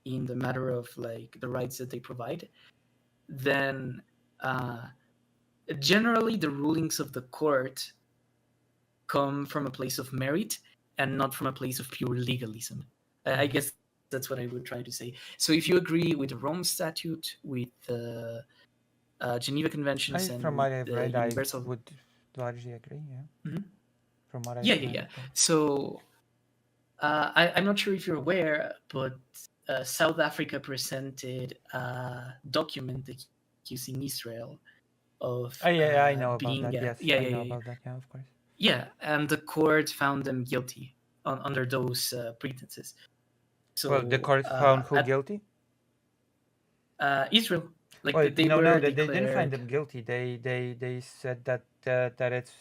in the matter of like the rights that they provide, then generally the rulings of the court come from a place of merit and not from a place of pure legalism. I guess that's what I would try to say. So if you agree with the Rome Statute, with the Geneva Conventions, and from what I've read, universal... I would largely agree. Yeah. From what I So I'm not sure if you're aware, but South Africa presented a document accusing Israel of Yeah, I know about being that. Yes, yeah, I yeah, know yeah, yeah, about that. Yeah, of course. yeah, and the court found them guilty under those pretenses. Well, the So court found who guilty? Israel, like Wait, they no, were they didn't find declared. them guilty. They said that that it's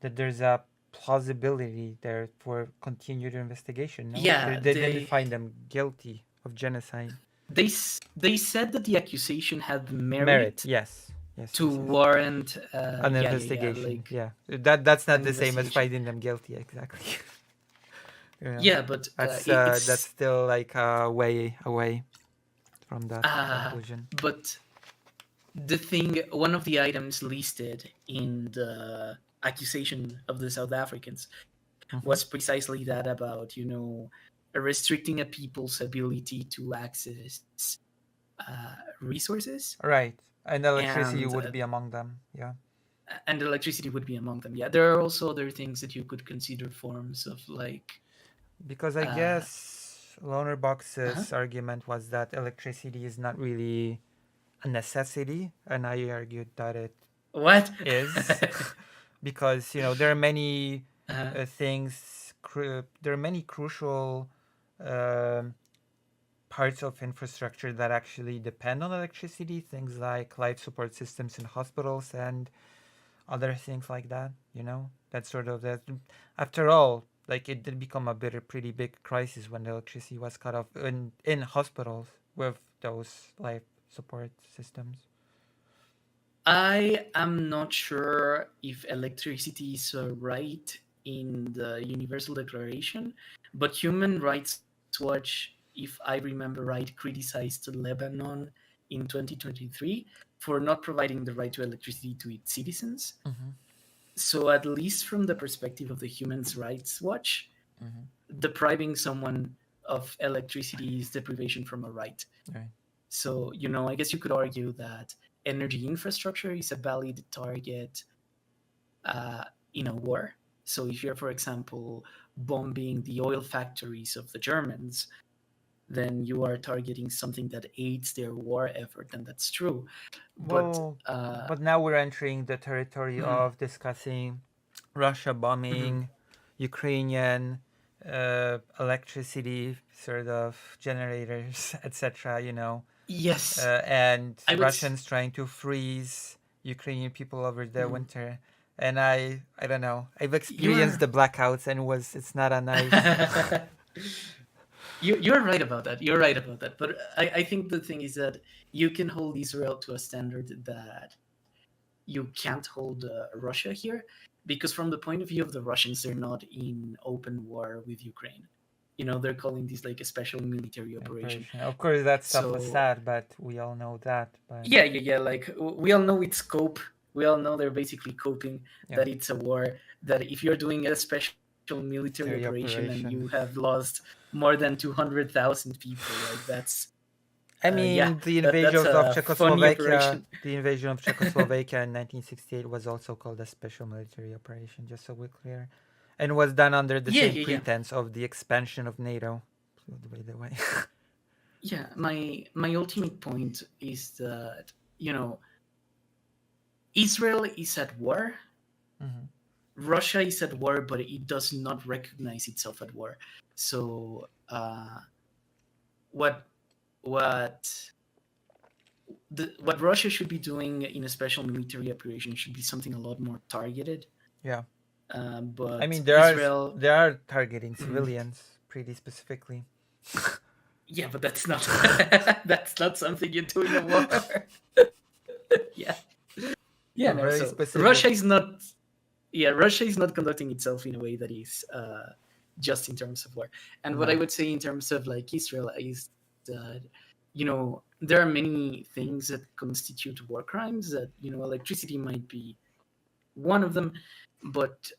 that there's a plausibility there for continued investigation. No, Yeah, they didn't find them guilty of genocide. they said that the accusation had Merit, merit yes, yes, to yes, yes. warrant An yeah, investigation. like Yeah, that's not an the same as investigation. finding them guilty. Exactly. Yeah, Yeah, but that's it's still like way away from that conclusion. but the thing, one of the items listed in the accusation of the South Africans was precisely that about, restricting a people's ability to access resources. Right, and electricity And would be among them. Yeah. and electricity would be among them. Yeah, there are also other things that you could consider forms of like. Because I guess Loner Box's Uh-huh. argument was that electricity is not really a necessity, and I argued that it What? is because there are many Uh-huh. things. There are many crucial um, parts of infrastructure that actually depend on electricity. Things like life support systems in hospitals and other things like that. That sort of that. After all, like it did become a pretty big crisis when the electricity was cut off in hospitals with those life support systems. I am not sure if electricity is a right in the Universal Declaration, but Human Rights Watch, if I remember right, criticized Lebanon in 2023 for not providing the right to electricity to its citizens. Mm-hmm. So, at least from the perspective of the Human Rights Watch, depriving someone of electricity is deprivation from a right. Right. So, I guess you could argue that energy infrastructure is a valid target in a war. So, if you're, for example, bombing the oil factories of the Germans, then you are targeting something that aids their war effort, and that's true. Well, but now we're entering the territory of discussing Russia bombing Ukrainian electricity sort of generators, etc. Yes, And Russians trying to freeze Ukrainian people over the winter. And I don't know. I've experienced the blackouts, and it's not a nice. You're right about that. You're right about that. But I think the thing is that you can hold Israel to a standard that you can't hold Russia here, because from the point of view of the Russians, they're not in open war with Ukraine. They're calling this like a special military operation. Of course, that stuff was sad, but we all know that. But yeah. Like we all know its scope. We all know they're basically coping that it's a war. That if you're doing a special military operation and you have lost more than 200,000 people, like that's. I mean, the invasion of Czechoslovakia. The invasion of Czechoslovakia in 1968 was also called a special military operation, just so we're clear, and was done under the same pretense of the expansion of NATO. By the way. Yeah, my ultimate point is that Israel is at war. Russia is at war, but it does not recognize itself at war. So what Russia should be doing in a special military operation should be something a lot more targeted. Yeah. But I mean, there are targeting civilians pretty specifically. Yeah, but that's not something you do in a war. Yeah. Yeah, no, so Russia is not conducting itself in a way that is just in terms of war. And what I would say in terms of like Israel is that there are many things that constitute war crimes. That electricity might be one of them, but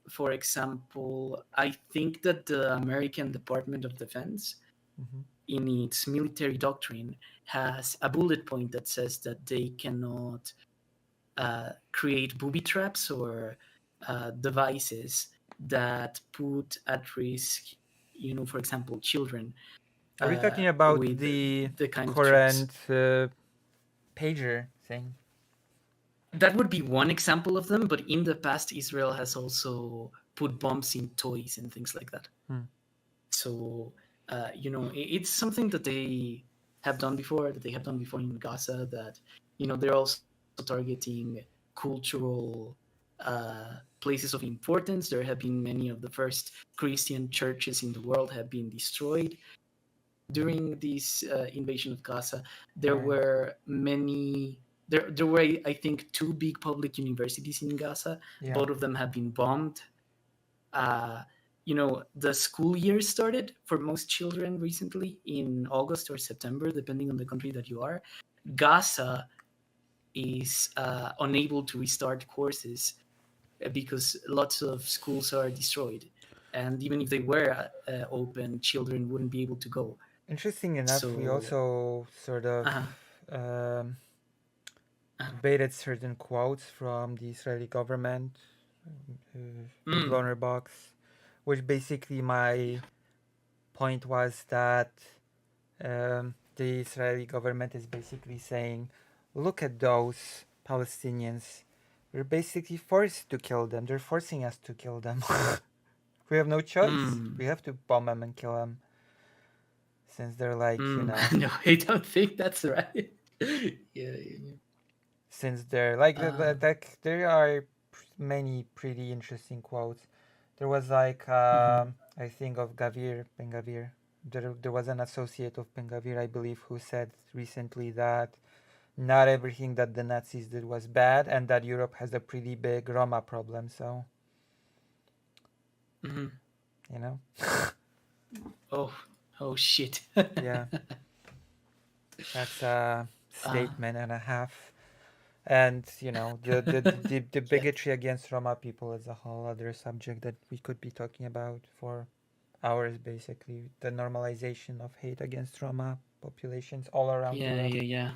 for example, I think that the American Department of Defense, in its military doctrine, has a bullet point that says that they cannot create booby traps or devices that put at risk, for example, children. Are we talking about with the kind of current tricks. pager thing? That would be one example of them, but in the past, Israel has also put bombs in toys and things like that. So, it's something that they have done before, in Gaza, that, they're also targeting cultural places of importance. There have been many of the first Christian churches in the world have been destroyed during this invasion of Gaza. There were many. There were, I think, two big public universities in Gaza. Yeah. Both of them have been bombed. The school year started for most children recently in August or September, depending on the country that you are. Gaza is unable to restart courses because lots of schools are destroyed. And even if they were open, children wouldn't be able to go. Interesting enough, we also sort of debated certain quotes from the Israeli government, Blogger which basically my point was that the Israeli government is basically saying, look at those Palestinians. We're basically forced to kill them. They're forcing us to kill them. We have no choice. We have to bomb them and kill them. Since they're like, No, I don't think that's right. yeah. Since they're like, there are many pretty interesting quotes. There was like, I think of Ben Gavir. There was an associate of Ben Gavir, I believe, who said recently that not everything that the Nazis did was bad, and that Europe has a pretty big Roma problem. So, Oh shit. Yeah, that's a statement and a half. And the bigotry against Roma people is a whole other subject that we could be talking about for hours. Basically, the normalization of hate against Roma populations all around Europe.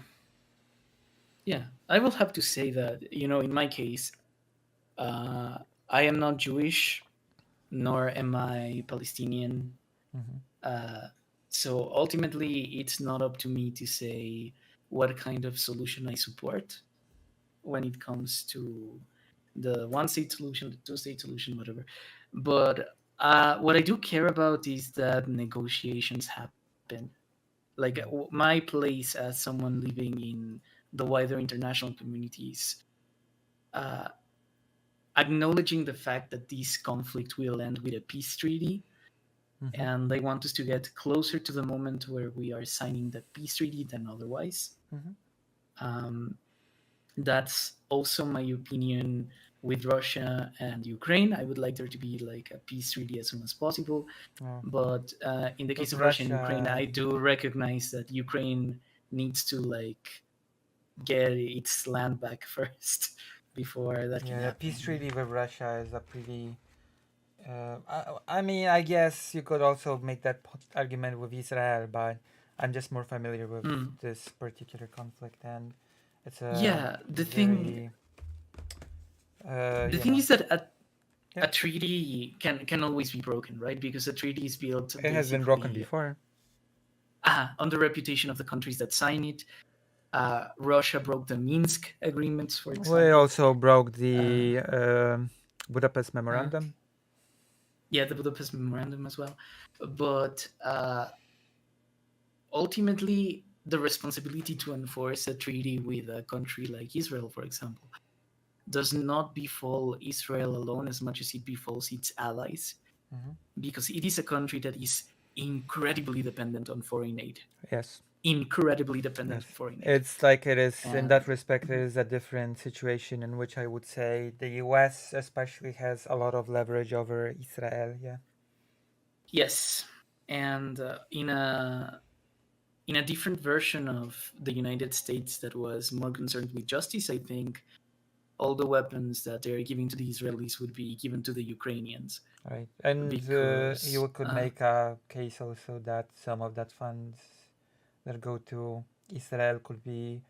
Yeah, I will have to say that, in my case, I am not Jewish, nor am I Palestinian. So ultimately, it's not up to me to say what kind of solution I support when it comes to the one-state solution, the two-state solution, whatever. But what I do care about is that negotiations happen. Like my place as someone living in the wider international communities, acknowledging the fact that this conflict will end with a peace treaty, and I want us to get closer to the moment where we are signing the peace treaty than otherwise. That's also my opinion with Russia and Ukraine. I would like there to be like a peace treaty as soon as possible. But in the case of Russia and Ukraine, I do recognize that Ukraine needs to get its land back first before that can happen. The peace treaty with Russia is a pretty. I mean, I guess you could also make that argument with Israel, but I'm just more familiar with this particular conflict, and it's a the thing. The thing is that a treaty can always be broken, right? Because a treaty is built. It has been broken before. On the reputation of the countries that sign it. Russia broke the Minsk agreements, for example. We also broke the Budapest Memorandum. The Budapest Memorandum as well. But ultimately, the responsibility to enforce a treaty with a country like Israel, for example, does not befall Israel alone as much as it befalls its allies, because it is a country that is incredibly dependent on foreign aid. Yes. Incredibly dependent on foreign aid. It's like it is, in that respect, it is a different situation in which I would say the US especially has a lot of leverage over Israel, Yes, and in a different version of the United States that was more concerned with justice, I think all the weapons that they're giving to the Israelis would be given to the Ukrainians. Right, and because, you could make a case also that some of that funds that go to Israel could be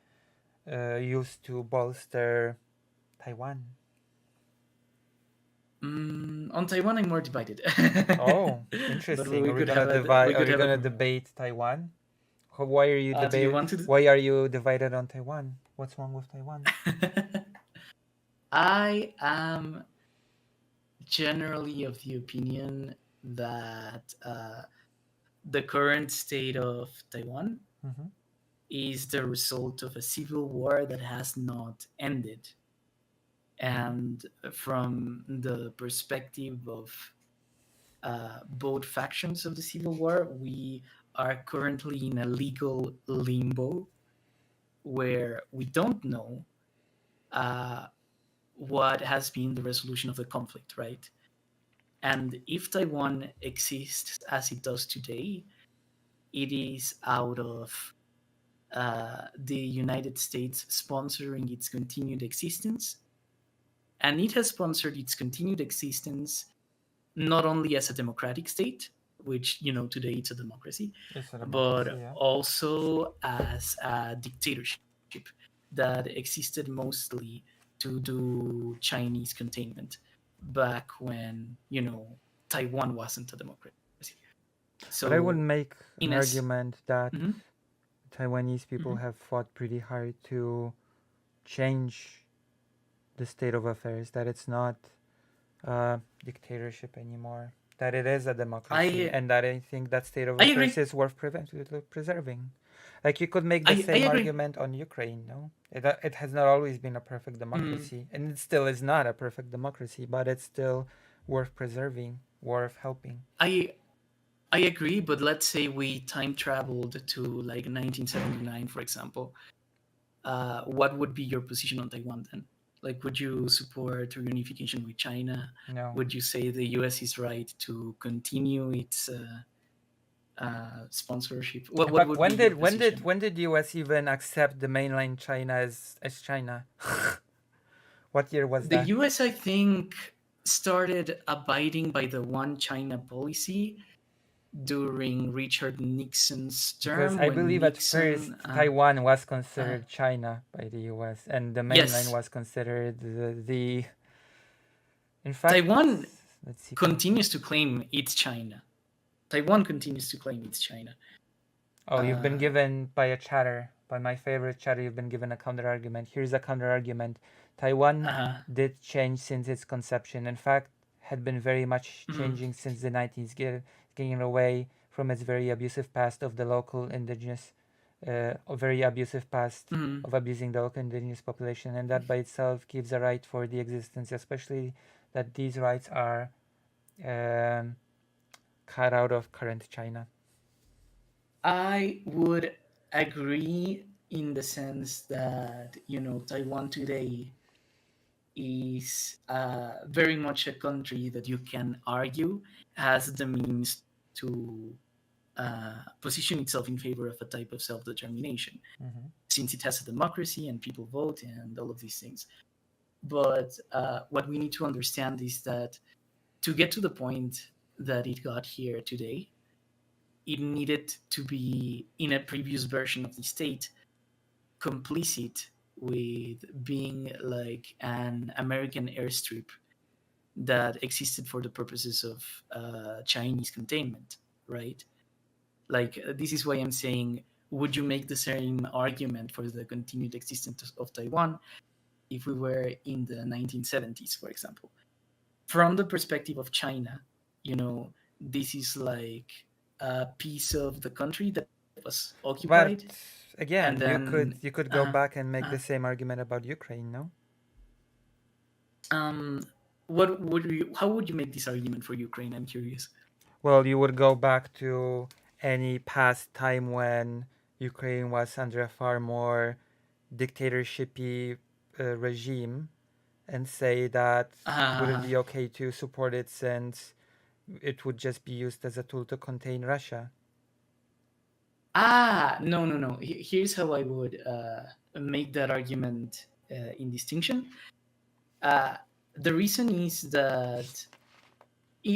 used to bolster Taiwan. On Taiwan, I'm more divided. Oh, But interesting. we Are we could gonna have a divide? we Are could we have gonna a. debate Taiwan? Why are you Do you want to? Why are you divided on Taiwan? What's wrong with Taiwan? I am generally of the opinion that the current state of Taiwan Mm-hmm. is the result of a civil war that has not ended. And from the perspective of both factions of the civil war, we are currently in a legal limbo where we don't know uh, what has been the resolution of the conflict, right? And if Taiwan exists as it does today, it is out of the United States sponsoring its continued existence. And it has sponsored its continued existence not only as a democratic state, which, today it's a democracy, It's a democracy, but yeah. also as a dictatorship that existed mostly to do Chinese containment back when, Taiwan wasn't a democracy. But I would So, make an in a. argument that Mhm, Taiwanese people mhm. have fought pretty hard to change the state of affairs. That it's not a dictatorship anymore. That it is a democracy, I and that I think that state of I affairs agree. is worth preserving. Like you could make the I same agree. argument on Ukraine, no? It has not always been a perfect Mm, democracy, and it still is not a perfect democracy, but it's still worth preserving, worth helping. I I agree, but let's say we time traveled to like 1979, for example. What would be your position on Taiwan then? Like, would you support reunification with China? No. Would you say the U.S. is right to continue its sponsorship? In What fact, would be your position? when did US even accept the mainland China as China? What year was The that? U.S., I think, started abiding by the one China policy during Richard Nixon's Because term I when believe at first Nixon. Taiwan was Uh, considered China by the US, and the mainland yes, was considered the in fact, Taiwan let's see. continues to claim it's China. Taiwan continues to claim it's China. Oh, you've been Uh, given by a chatter, by my favorite chatter, you've been given a counter argument. Here's a counter argument. Taiwan uh, did change since its conception. In fact, had been very much mm, changing since the 90s, getting away from its very abusive past of the local indigenous, a very abusive past mm. of abusing the local indigenous population. And that by itself gives a right for the existence, especially that these rights are um, cut out of current China. I would agree in the sense that, Taiwan today is very much a country that you can argue has the means to position itself in favor of a type of self determination, Mm-hmm. since it has a democracy and people vote and all of these things. But what we need to understand is that to get to the point that it got here today, it needed to be in a previous version of the state complicit with being like an American airstrip that existed for the purposes of Chinese containment, right? Like, this is why I'm saying, would you make the same argument for the continued existence of Taiwan if we were in the 1970s, for example? From the perspective of China, this is like a piece of the country that was But occupied, and again, then you could go uh, back and make uh, the same argument about Ukraine, no? um, what would you? How would you make this argument for Ukraine? I'm curious. Well, you would go back to any past time when Ukraine was under a far more dictatorshipy regime and say that would it Uh, be okay to support it since it would just be used as a tool to contain Russia? no, no, no. Here's how I would make that argument in distinction. The reason is that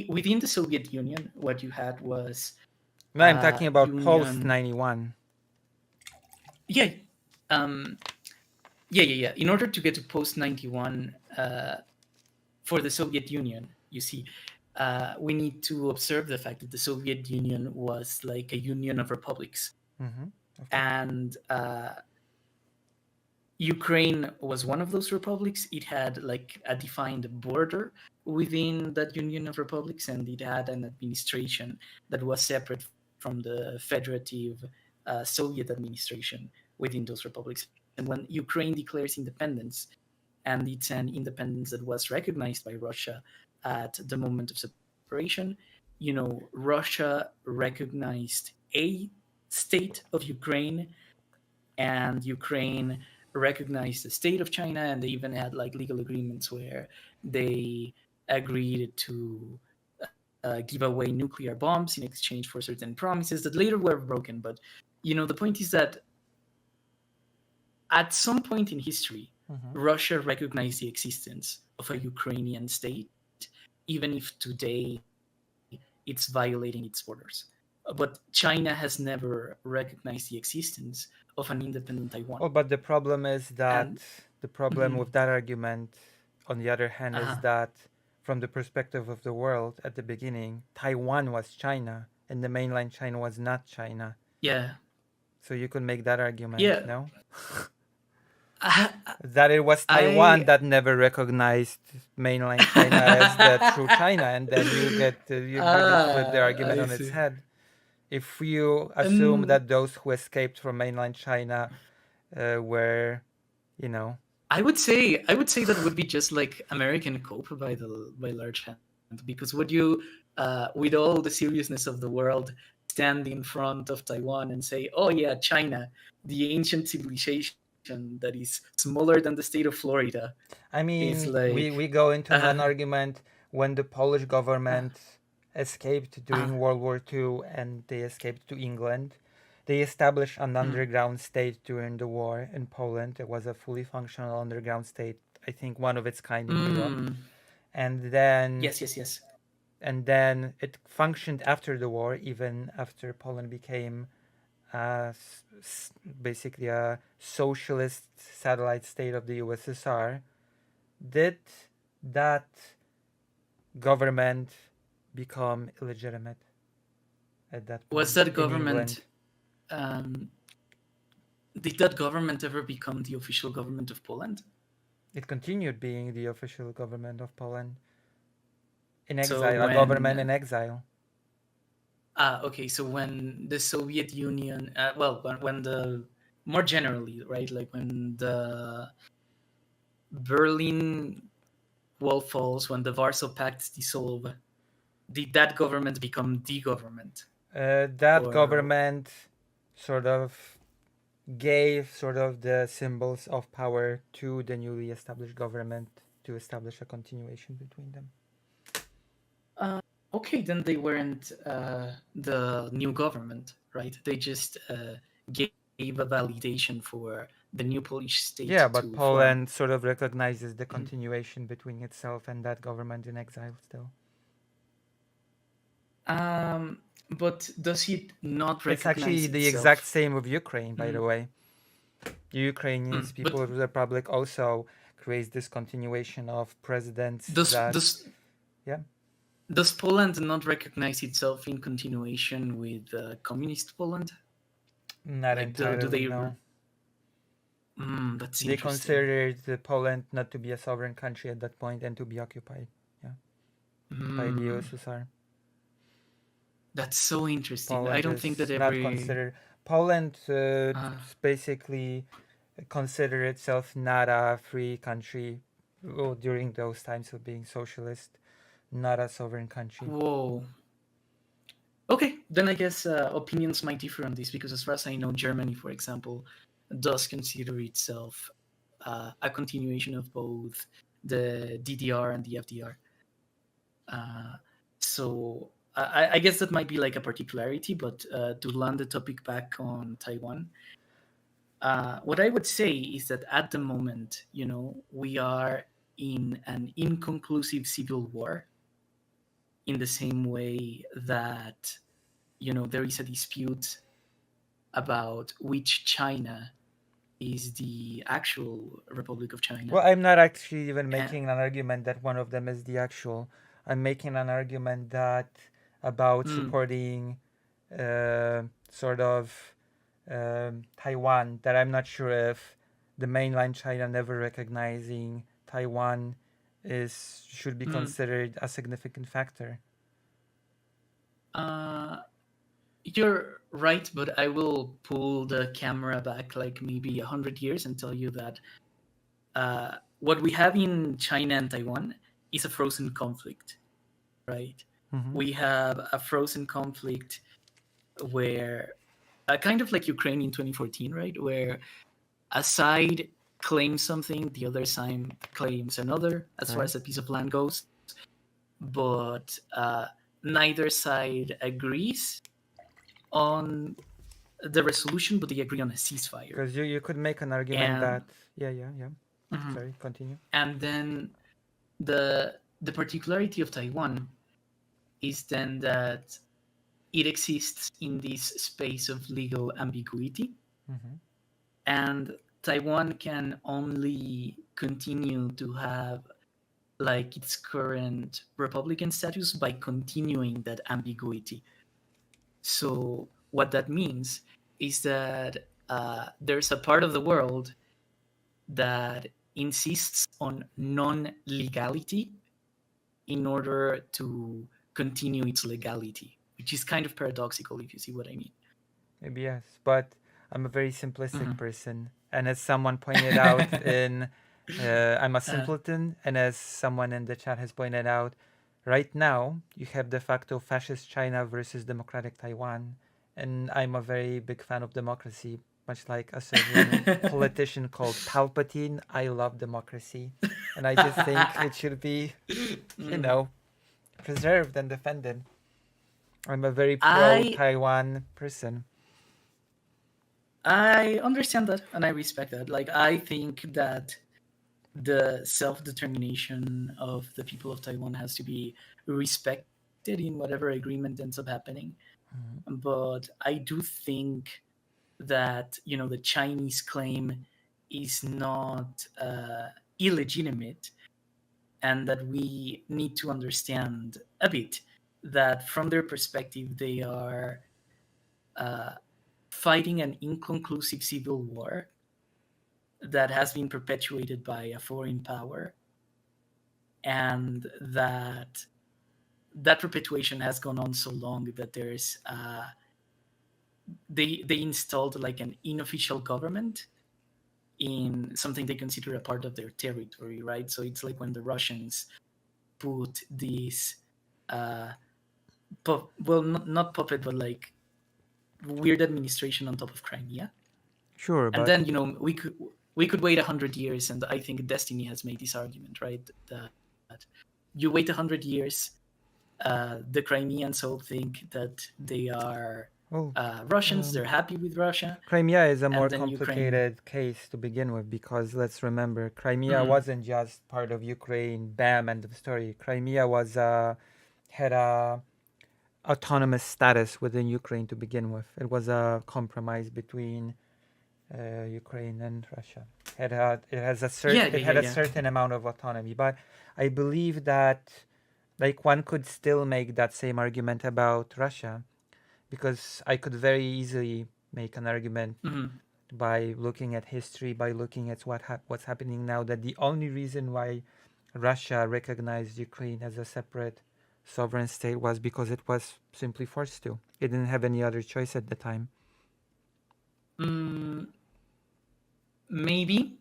within the Soviet Union, what you had was No, I'm talking about post union. 91. Yeah, yeah. In order to get to post 91, for the Soviet Union. You see, we need to observe the fact that the Soviet Union was like a union of republics, and Ukraine was one of those republics. It had like a defined border within that union of republics, and it had an administration that was separate from the federative Soviet administration within those republics. And when Ukraine declares independence, and it's an independence that was recognized by Russia at the moment of separation, Russia recognized a state of Ukraine, and Ukraine recognized the state of China, and they even had like legal agreements where they agreed to give away nuclear bombs in exchange for certain promises that later were broken. But the point is that at some point in history, Russia recognized the existence of a Ukrainian state, even if today it's violating its borders. But China has never recognized the existence of an independent Taiwan. Oh, but the problem is that the problem with that argument, on the other hand, is that from the perspective of the world at the beginning, Taiwan was China and the mainland China was not China. Yeah. So you could make that argument, yeah. no? That it was Taiwan that never recognized mainland China as the true China, and then you flip the argument on its head. If you assume that those who escaped from mainland China were, I would say that would be just like American cope by large hand, because would you, with all the seriousness of the world, stand in front of Taiwan and say, "Oh yeah, China, the ancient civilization that is smaller than the state of Florida"? I mean, like, we go into an argument when the Polish government escaped during World War II and they escaped to England. They established an underground state during the war in Poland. It was a fully functional underground state, I think one of its kind in Europe. And then yes. And then it functioned after the war, even after Poland became basically a socialist satellite state of the USSR. Did that government become illegitimate at that point? Was that government? Did that government ever become the official government of Poland? It continued being the official government of Poland. In exile, a government in exile. Okay. So when the Soviet Union, when the, more generally, right, like when the Berlin Wall falls, when the Warsaw Pact dissolve, did that government become the government? Government sort of gave sort of the symbols of power to the newly established government to establish a continuation between them. Okay, then they weren't the new government, right? They just gave a validation for the new Polish state. Yeah, but Poland sort of recognizes the continuation between itself and that government in exile still. But does it not recognize It's actually the exact same with Ukraine, by the way. The Ukrainians, People's Republic, also creates this continuation of presidents. Does Poland not recognize itself in continuation with communist Poland? Not entirely, do they? No. That's they considered Poland not to be a sovereign country at that point and to be occupied, by the USSR. That's so interesting. Poland I don't think that not considered. Poland basically considered itself not a free country during those times of being socialist, not a sovereign country. Whoa. Okay, then I guess opinions might differ on this, because as far as I know, Germany, for example, does consider itself a continuation of both the DDR and the FDR. So I guess that might be like a particularity, but to land the topic back on Taiwan, what I would say is that at the moment, we are in an inconclusive civil war, in the same way that, there is a dispute about which China is the actual Republic of China. Well, I'm not actually even making an argument that one of them is the actual. I'm making an argument that about supporting sort of Taiwan, that I'm not sure if the mainland China never recognizing Taiwan should be considered a significant factor. You're right, but I will pull the camera back like maybe 100 years and tell you that what we have in China and Taiwan is a frozen conflict, right? We have a frozen conflict where, kind of like Ukraine in 2014, right? Where a side claims something, the other side claims another, as far as a piece of land goes, but neither side agrees on the resolution, but they agree on a ceasefire. Because you could make an argument that sorry, continue. And then the particularity of Taiwan is then that it exists in this space of legal ambiguity, and Taiwan can only continue to have like its current republican status by continuing that ambiguity. So what that means is that there's a part of the world that insists on non-legality in order to continue its legality, which is kind of paradoxical, if you see what I mean. Maybe yes, but I'm a very simplistic person, and as someone pointed out I'm a simpleton, and as someone in the chat has pointed out, right now you have de facto fascist China versus democratic Taiwan, and I'm a very big fan of democracy, much like a certain politician called Palpatine. I love democracy, and I just think it should be, preserved and defended. I'm a very pro-Taiwan person. I understand that, and I respect that. Like, I think that the self-determination of the people of Taiwan has to be respected in whatever agreement ends up happening. But I do think that, the Chinese claim is not illegitimate, and that we need to understand a bit that from their perspective, they are fighting an inconclusive civil war that has been perpetuated by a foreign power, and that perpetuation has gone on so long that there's they installed like an unofficial government in something they consider a part of their territory, right? So it's like when the Russians put this not puppet, but like weird administration on top of Crimea. Sure, and then we could wait 100 years, and I think Destiny has made this argument, right? That you wait 100 years, the Crimeans all think that they are Russians. They're happy with Russia. Crimea is a more complicated case to begin with, because let's remember, Crimea wasn't just part of Ukraine. Bam, end of story. Crimea was had a autonomous status within Ukraine to begin with. It was a compromise between Ukraine and Russia. It has a certain amount of autonomy, but I believe that like one could still make that same argument about Russia, because I could very easily make an argument by looking at history, by looking at what's happening now, that the only reason why Russia recognized Ukraine as a separate sovereign state was because it was simply forced to. It didn't have any other choice at the time. Maybe,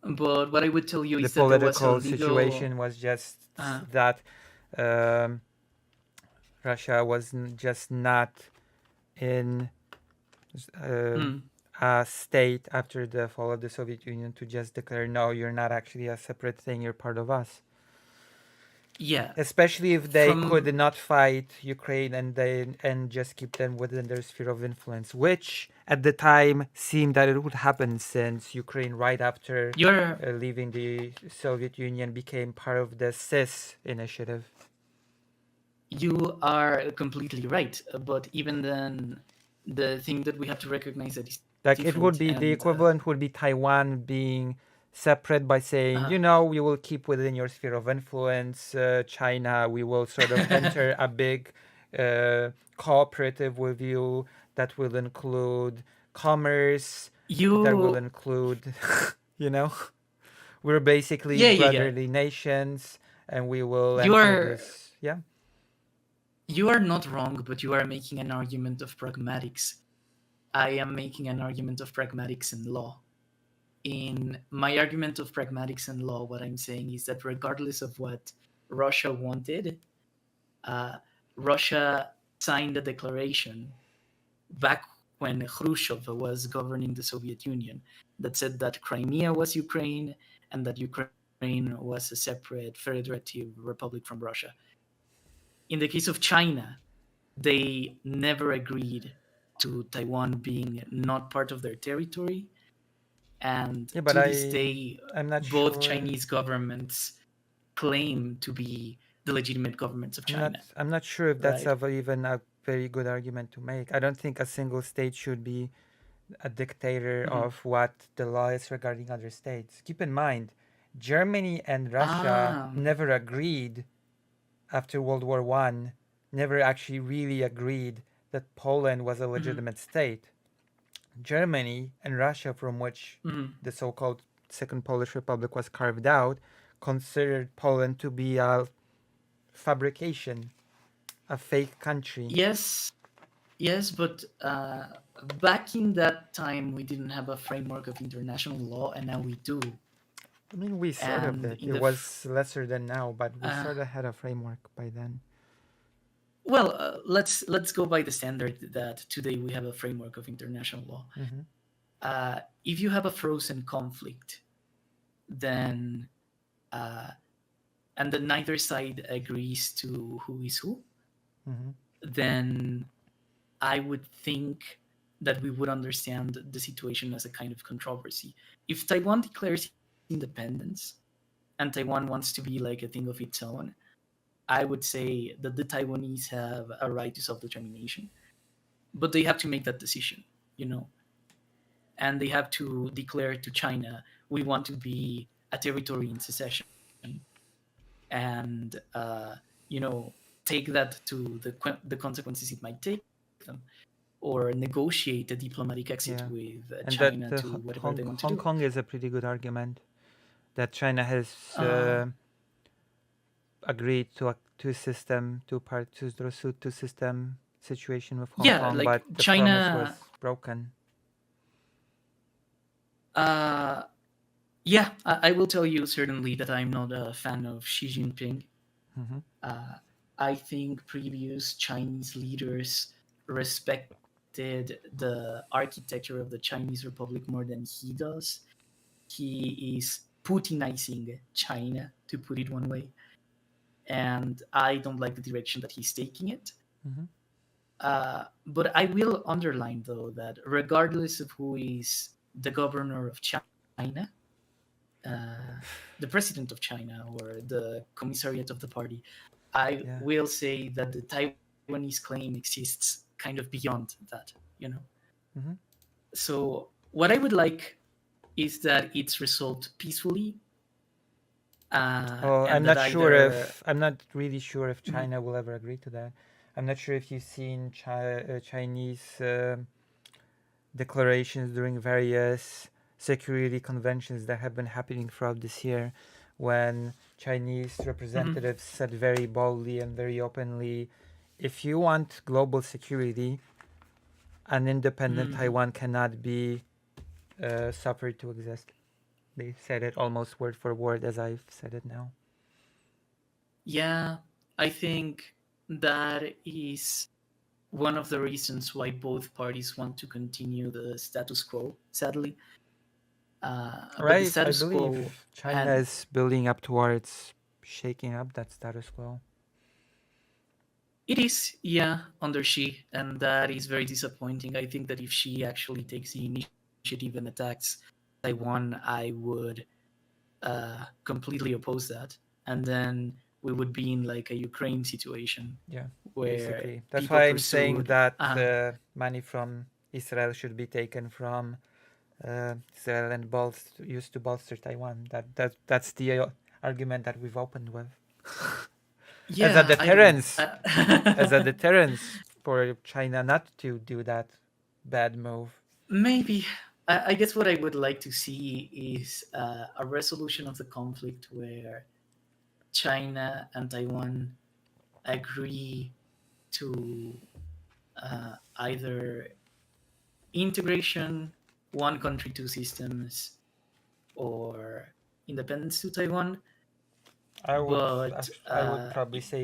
but what I would tell you is that the political situation was just that Russia was just not in a state after the fall of the Soviet Union to just declare, no, you're not actually a separate thing, you're part of us. Yeah. Especially if they could not fight Ukraine and just keep them within their sphere of influence, which at the time seemed that it would happen, since Ukraine, right after leaving the Soviet Union, became part of the CIS initiative. You are completely right. But even then, the thing that we have to recognize Like it would different. be the And equivalent would be Taiwan being separate by saying, you know, we will keep within your sphere of influence. China, we will sort of enter a big cooperative with you that will include commerce, that will you, include, you know, we're basically yeah, yeah, yeah. brotherly nations, and we will You enter are this. Yeah. you are not wrong, but you are making an argument of pragmatics. I am making an argument of pragmatics and law. In my argument of pragmatics and law, what I'm saying is that regardless of what Russia wanted, uh, Russia signed a declaration back when Khrushchev was governing the Soviet Union that said that Crimea was Ukraine and that Ukraine was a separate federative republic from Russia. In the case of China, they never agreed to Taiwan being not part of their territory. And Yeah, but to this day, I'm not both sure. Chinese governments claim to be the legitimate governments of China. I'm not sure if that's Right? even a very good argument to make. I don't think a single state should be a dictator Mhm. of what the law is regarding other states. Keep in mind, Germany and Russia never agreed after World War One, never actually really agreed that Poland was a legitimate state. Germany and Russia, from which the so-called Second Polish Republic was carved out, considered Poland to be a fabrication, a fake country. Yes, but back in that time, we didn't have a framework of international law, and now we do. I mean, we sort of did. It was lesser than now, but we sort of had a framework by then. Well, let's go by the standard that today we have a framework of international law. If you have a frozen conflict, then and then neither side agrees to who is who, then I would think that we would understand the situation as a kind of controversy. If Taiwan declares independence and Taiwan wants to be like a thing of its own, I would say that the Taiwanese have a right to self-determination, but they have to make that decision, and they have to declare to China, we want to be a territory in secession, and take that to the consequences it might take them, or negotiate a diplomatic exit with China to whatever they want to do. Hong Kong is a pretty good argument that China has agreed to a system, to system situation with Hong Kong, but the promise was broken. Yeah, I will tell you certainly that I'm not a fan of Xi Jinping. I think previous Chinese leaders respected the architecture of the Chinese Republic more than he does. He is Putinizing China, to put it one way. And I don't like the direction that he's taking it. But I will underline, though, that regardless of who is the governor of China, the president of China, or the commissariat of the party, I will say that the Taiwanese claim exists kind of beyond that, So what I would like is that it's resolved peacefully. I'm not really sure if China will ever agree to that. I'm not sure if you've seen Chinese declarations during various security conventions that have been happening throughout this year, when Chinese representatives said very boldly and very openly, if you want global security, an independent Taiwan cannot be suffered to exist. They said it almost word for word as I've said it now. Yeah, I think that is one of the reasons why both parties want to continue the status quo, sadly. Right, I believe China is building up towards shaking up that status quo. It is, yeah, under Xi, and that is very disappointing. I think that if Xi actually takes the initiative and attacks Taiwan, I would completely oppose that, and then we would be in like a Ukraine situation. Yeah, where basically. That's why I'm saying that the money from Israel should be taken from Israel and used to bolster Taiwan. That's the argument that we've opened with as a Yeah, I don't know. deterrence, as a deterrence for China not to do that bad move. Maybe. I guess what I would like to see is a resolution of the conflict where China and Taiwan agree to either integration, one country, two systems, or independence to Taiwan. I would But I would probably say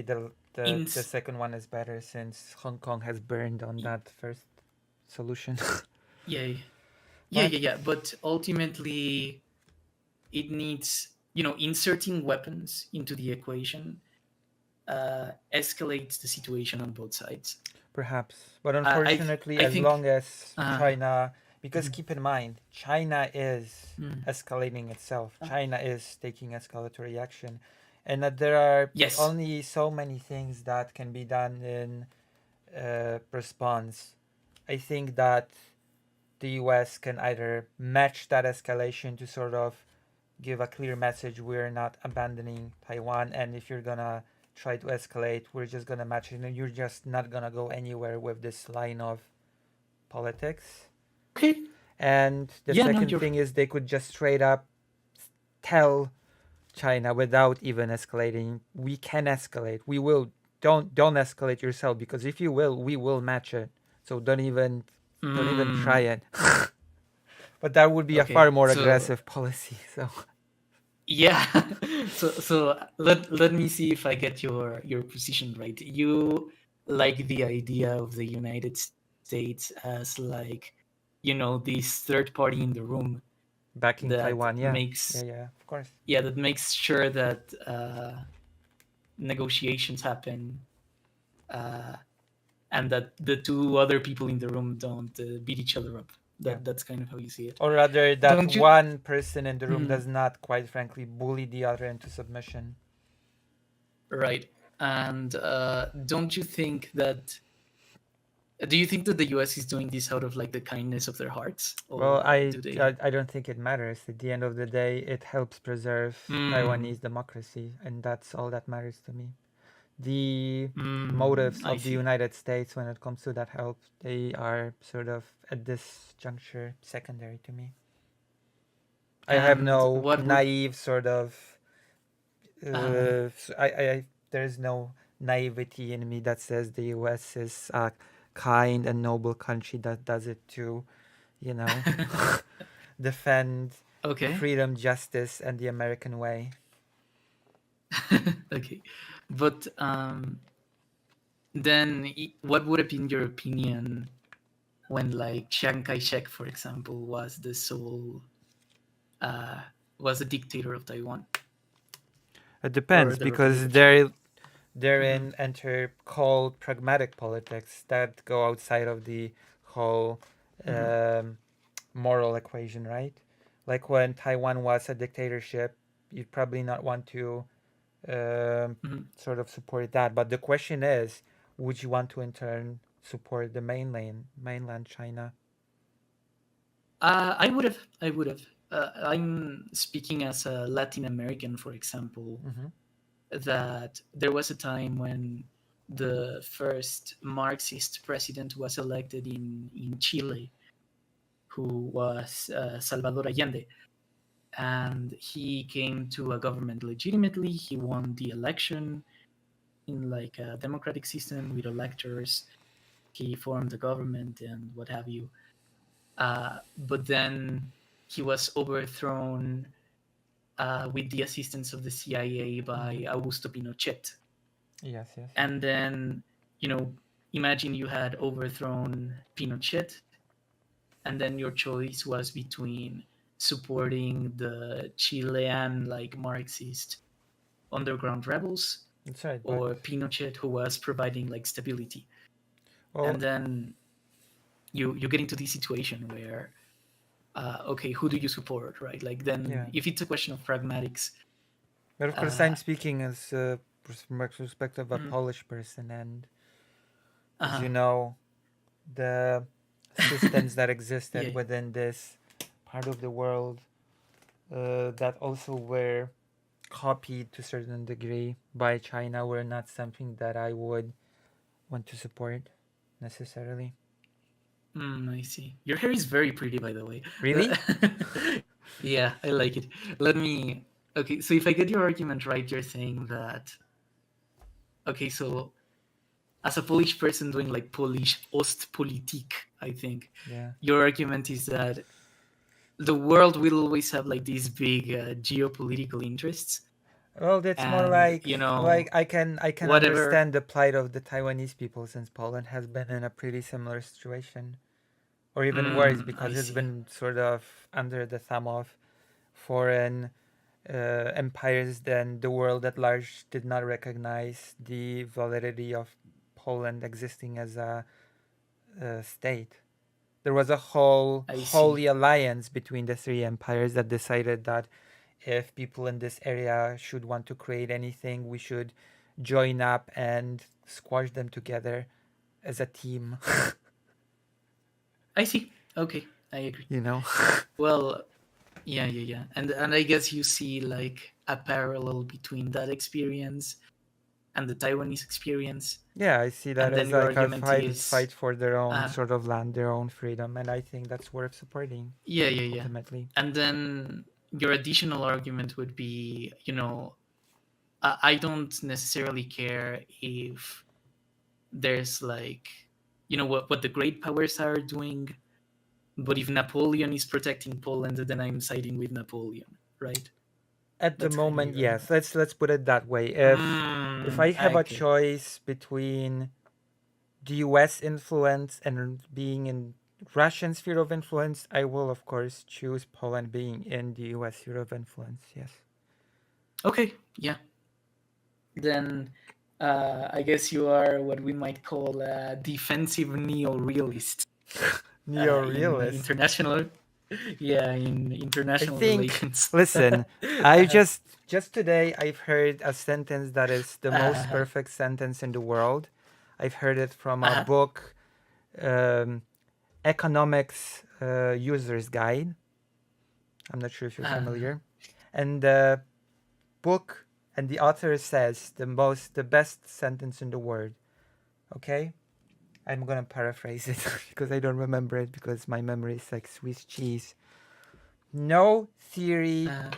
in the second one is better since Hong Kong has burned on that first solution. yeah, But yeah. But ultimately, it needs, inserting weapons into the equation escalates the situation on both sides. perhaps, but I unfortunately, I as think. long as Uh, China, because keep in mind, China is mm, escalating itself. China is taking escalatory action, and that there are yes. only so many things that can be done in response. I think that the US can either match that escalation to sort of give a clear message we're not abandoning Taiwan, and if you're gonna try to escalate, we're just gonna match it, and you're just not gonna go anywhere with this line of politics. Okay. And the Yeah. No, second you're. thing is they could just straight up tell China without even escalating, we can escalate. We will. Don't escalate yourself, because if you will, we will match it. So don't even try it. But that would be a Okay. far more So aggressive policy. So yeah. So let me see if I get your position right. You like the idea of the United States as, like, this third party in the room backing that Taiwan, yeah, makes of course. that makes sure that negotiations happen, uh, and that the two other people in the room don't beat each other up. Yeah. That's kind of how you see it. Or rather, that Don't you? one person in the room Mhm. does not, quite frankly, bully the other into submission. Right. And don't you think that? Do you think that the U.S. is doing this out of, like, the kindness of their hearts, Well, or do they? I don't think it matters. At the end of the day, it helps preserve Taiwanese democracy, and that's all that matters to me. The motives I of the see. United States when it comes to that help, they are sort of at this juncture secondary to me. I have And no what would? naive sort of there's no naivety in me that says the US is a kind and noble country that does it to, you know, defend Okay. freedom, justice, and the American way. Okay, but then what would have been your opinion when, like, Chiang Kai-shek, for example, was the sole was the dictator of Taiwan, It or depends, the because Republic of China? therein enter cold pragmatic politics that go outside of the whole moral equation, right? Like when Taiwan was a dictatorship, you'd probably not want to sort of support that. But the question is, would you want to in turn support the mainland China? I would have. I would have. I'm speaking as a Latin American, for example, that there was a time when the first Marxist president was elected in Chile, who was Salvador Allende. And he came to a government legitimately. He won the election in, like, a democratic system with electors. He formed a government and what have you. But then he was overthrown with the assistance of the CIA by Augusto Pinochet. Yes, yes. And then, imagine you had overthrown Pinochet, and then your choice was between supporting the Chilean, like, Marxist underground rebels, That's right. But or Pinochet, who was providing, like, stability. well, And then you get into this situation where, okay, who do you support, right? Like, then if it's a question of pragmatics. but of course, I'm speaking as from the perspective of a Polish person, and as you know, the systems that existed Yeah. within this part of the world that also were copied to a certain degree by China were not something that I would want to support necessarily. I see. Your hair is very pretty, by the way. Really? Yeah, I like it. Let me. Okay, so if I get your argument right, you're saying that. Okay, so as a Polish person doing like Polish Ostpolitik, I think Yeah. your argument is that the world will always have like these big geopolitical interests, Well, that's more and like I can whatever. understand the plight of the Taiwanese people since Poland has been in a pretty similar situation, or even worse I because it's see. been sort of under the thumb of foreign empires. Then the world at large did not recognize the validity of Poland existing as a state. There was a whole I holy see. alliance between the three empires that decided that if people in this area should want to create anything, we should join up and squash them together as a team. I see. Okay, I agree. You know? Well, yeah, and I guess you see like a parallel between that experience and the Taiwanese experience, Yeah, I see that and then as your like a argument fight is, for their own uh, sort of land, their own freedom, and I think that's worth supporting yeah, ultimately. and then your additional argument would be, I don't necessarily care if there's like, what the great powers are doing, but if Napoleon is protecting Poland, then I'm siding with Napoleon, right? At the That's kind of moment, your yes. argument. Let's put it that way. If I have a Okay. choice between the US influence and being in Russian sphere of influence, I will of course choose Poland being in the US sphere of influence. Yes. Okay, yeah. Then I guess you are what we might call a defensive neo-realist in Neo-realist. international, yeah, in I international think. relations. Listen, I just today I've heard a sentence that is the most uh, perfect sentence in the world. I've heard it from a uh, book, um, Economics User's Guide. I'm not sure if you're uh, familiar. And the book and the author says the best sentence in the world. Okay? I'm gonna paraphrase it because I don't remember it because my memory is like Swiss cheese. No theory uh,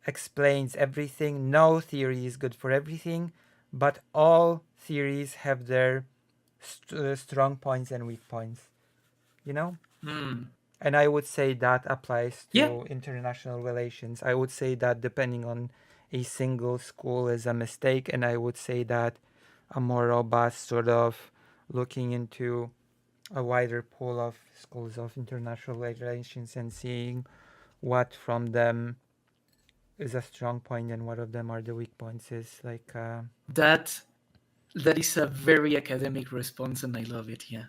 explains everything. No theory is good for everything, but all theories have their strong points and weak points. You know? hmm. And I would say that applies Yeah, to international relations. I would say that depending on a single school is a mistake, and I would say that a more robust sort of looking into a wider pool of schools of international relations and seeing what from them is a strong point and what of them are the weak points is like that that is a very academic response, and I love it. Yeah,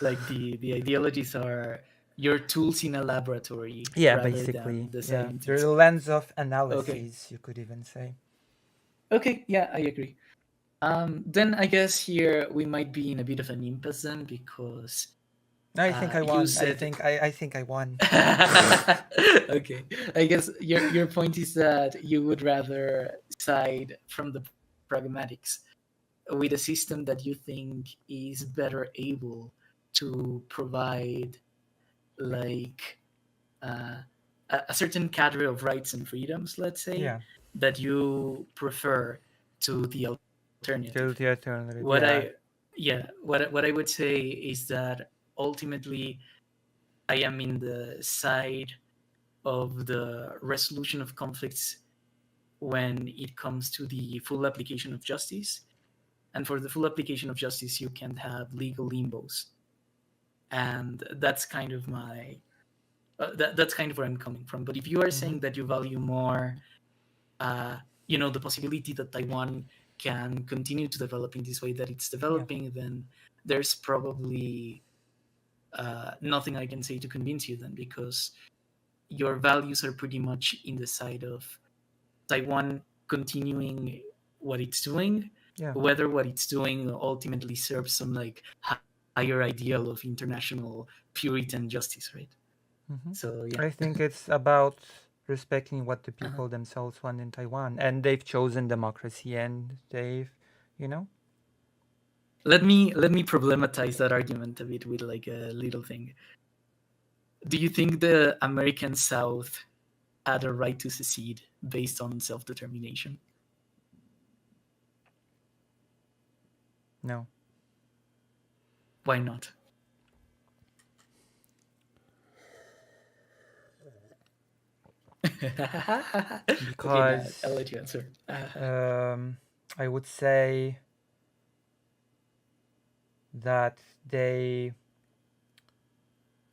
like the ideologies are your tools in a laboratory yeah, rather than basically, yeah, deciding the things. lens of Okay, analyses, you could even say. okay, yeah, I agree. Then I guess here we might be in a bit of an impasse then, because I think I you won. said I think I won. okay. I guess your point is that you would rather side from the pragmatics with a system that you think is better able to provide like uh, a certain cadre of rights and freedoms, let's say, Yeah, that you prefer to the to alternative. the alternative. What Yeah, I Yeah, what I would say is that ultimately I am in the side of the resolution of conflicts when it comes to the full application of justice. And for the full application of justice, you can't have legal limbos. And that's kind of that's kind of where I'm coming from. But if you are mm-hmm. saying that you value more, uh, the possibility that Taiwan can continue to develop in this way that it's Yeah, developing, then there's probably nothing I can say to convince you then, because your values are pretty much in the side of Taiwan continuing what it's doing, yeah. whether what it's doing ultimately serves some like higher ideal of international Puritan justice, right? So yeah. I think it's about respecting what the Uh-huh. people themselves want in Taiwan, and they've chosen democracy, and they've, you know. Let me problematize that argument a bit with like a little thing. Do you think the American South had a right to secede based on self-determination? No. Why not? Okay, now I'll Because let you answer. I would say that they.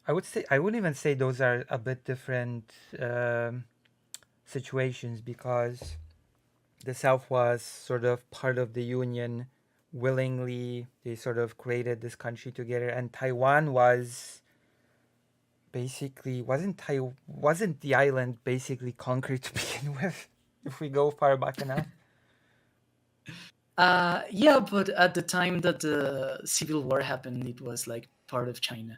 I wouldn't even say those are a bit different situations, because the South was sort of part of the Union willingly. They sort of created this country together, and Taiwan was basically wasn't the island basically conquered to begin with, if we go far back enough. Yeah, but at the time that the Civil War happened, it was like part of China.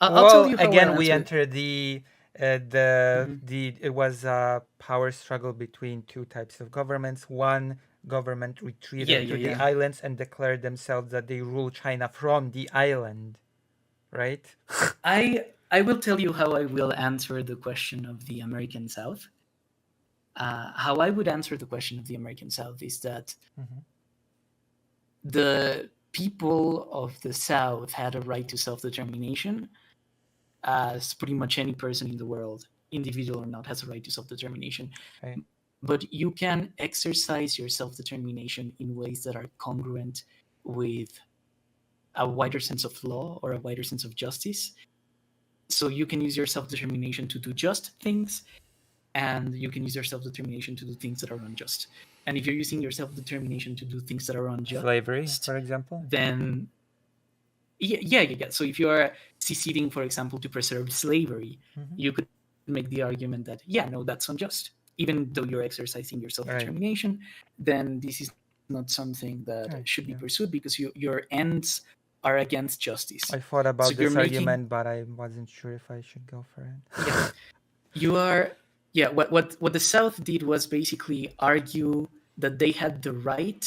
I'll tell Well, you how I'll again, we answer it. enter the Mhm. it was a power struggle between two types of governments. One government Yeah, retreated yeah, to the yeah. islands and declared themselves that they rule China from the island, right? I will tell you how I will answer the question of the American South. How I would answer the question of the American South is that the people of the South had a right to self-determination, as pretty much any person in the world, individual or not, has a right to self-determination. Right. But you can exercise your self-determination in ways that are congruent with a wider sense of law or a wider sense of justice. So you can use your self-determination to do just things, and you can use your self-determination to do things that are unjust. And if you're using your self-determination to do things that are unjust, Slavery, for example. then yeah. So if you are seceding, for example, to preserve slavery, you could make the argument that no, that's unjust. Even though you're exercising your self-determination, then this is not something that should be pursued because your ends are against justice. I thought So about you're this making argument, but I wasn't sure if I should go for it. yeah you are what the South did was basically argue that they had the right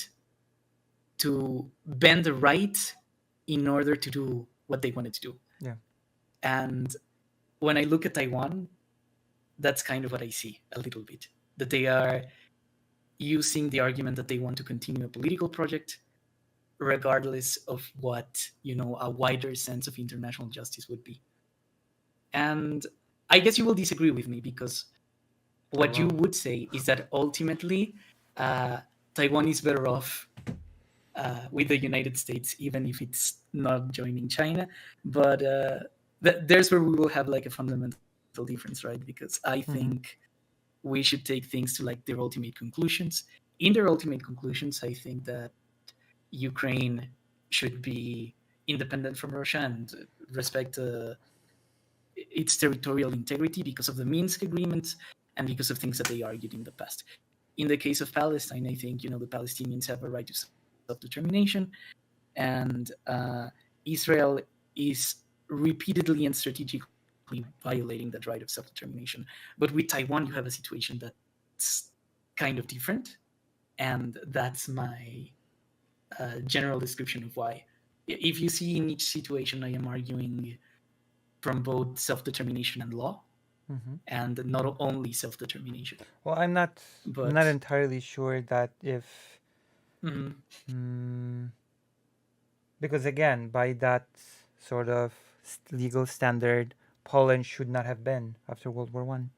to bend the right in order to do what they wanted to do. Yeah. And when I look at Taiwan, that's kind of what I see a little bit, that they are using the argument that they want to continue a political project regardless of what a wider sense of international justice would be. And I guess you will disagree with me, because what you would say is that ultimately Taiwan is better off with the United States, even if it's not joining China. But there's where we will have like a fundamental difference, right? Because I think we should take things to like their ultimate conclusions. In their ultimate conclusions, I think that Ukraine should be independent from Russia and respect its territorial integrity because of the Minsk agreements and because of things that they argued in the past. In the case of Palestine, I think the Palestinians have a right to self-determination, and Israel is repeatedly and strategically violating that right of self-determination. But with Taiwan, you have a situation that's kind of different, and that's my general description of why. If you see in each situation, I am arguing from both self-determination and law, and not only self-determination. Well, I'm not entirely sure that if because again, by that sort of legal standard, Poland should not have been after World War One.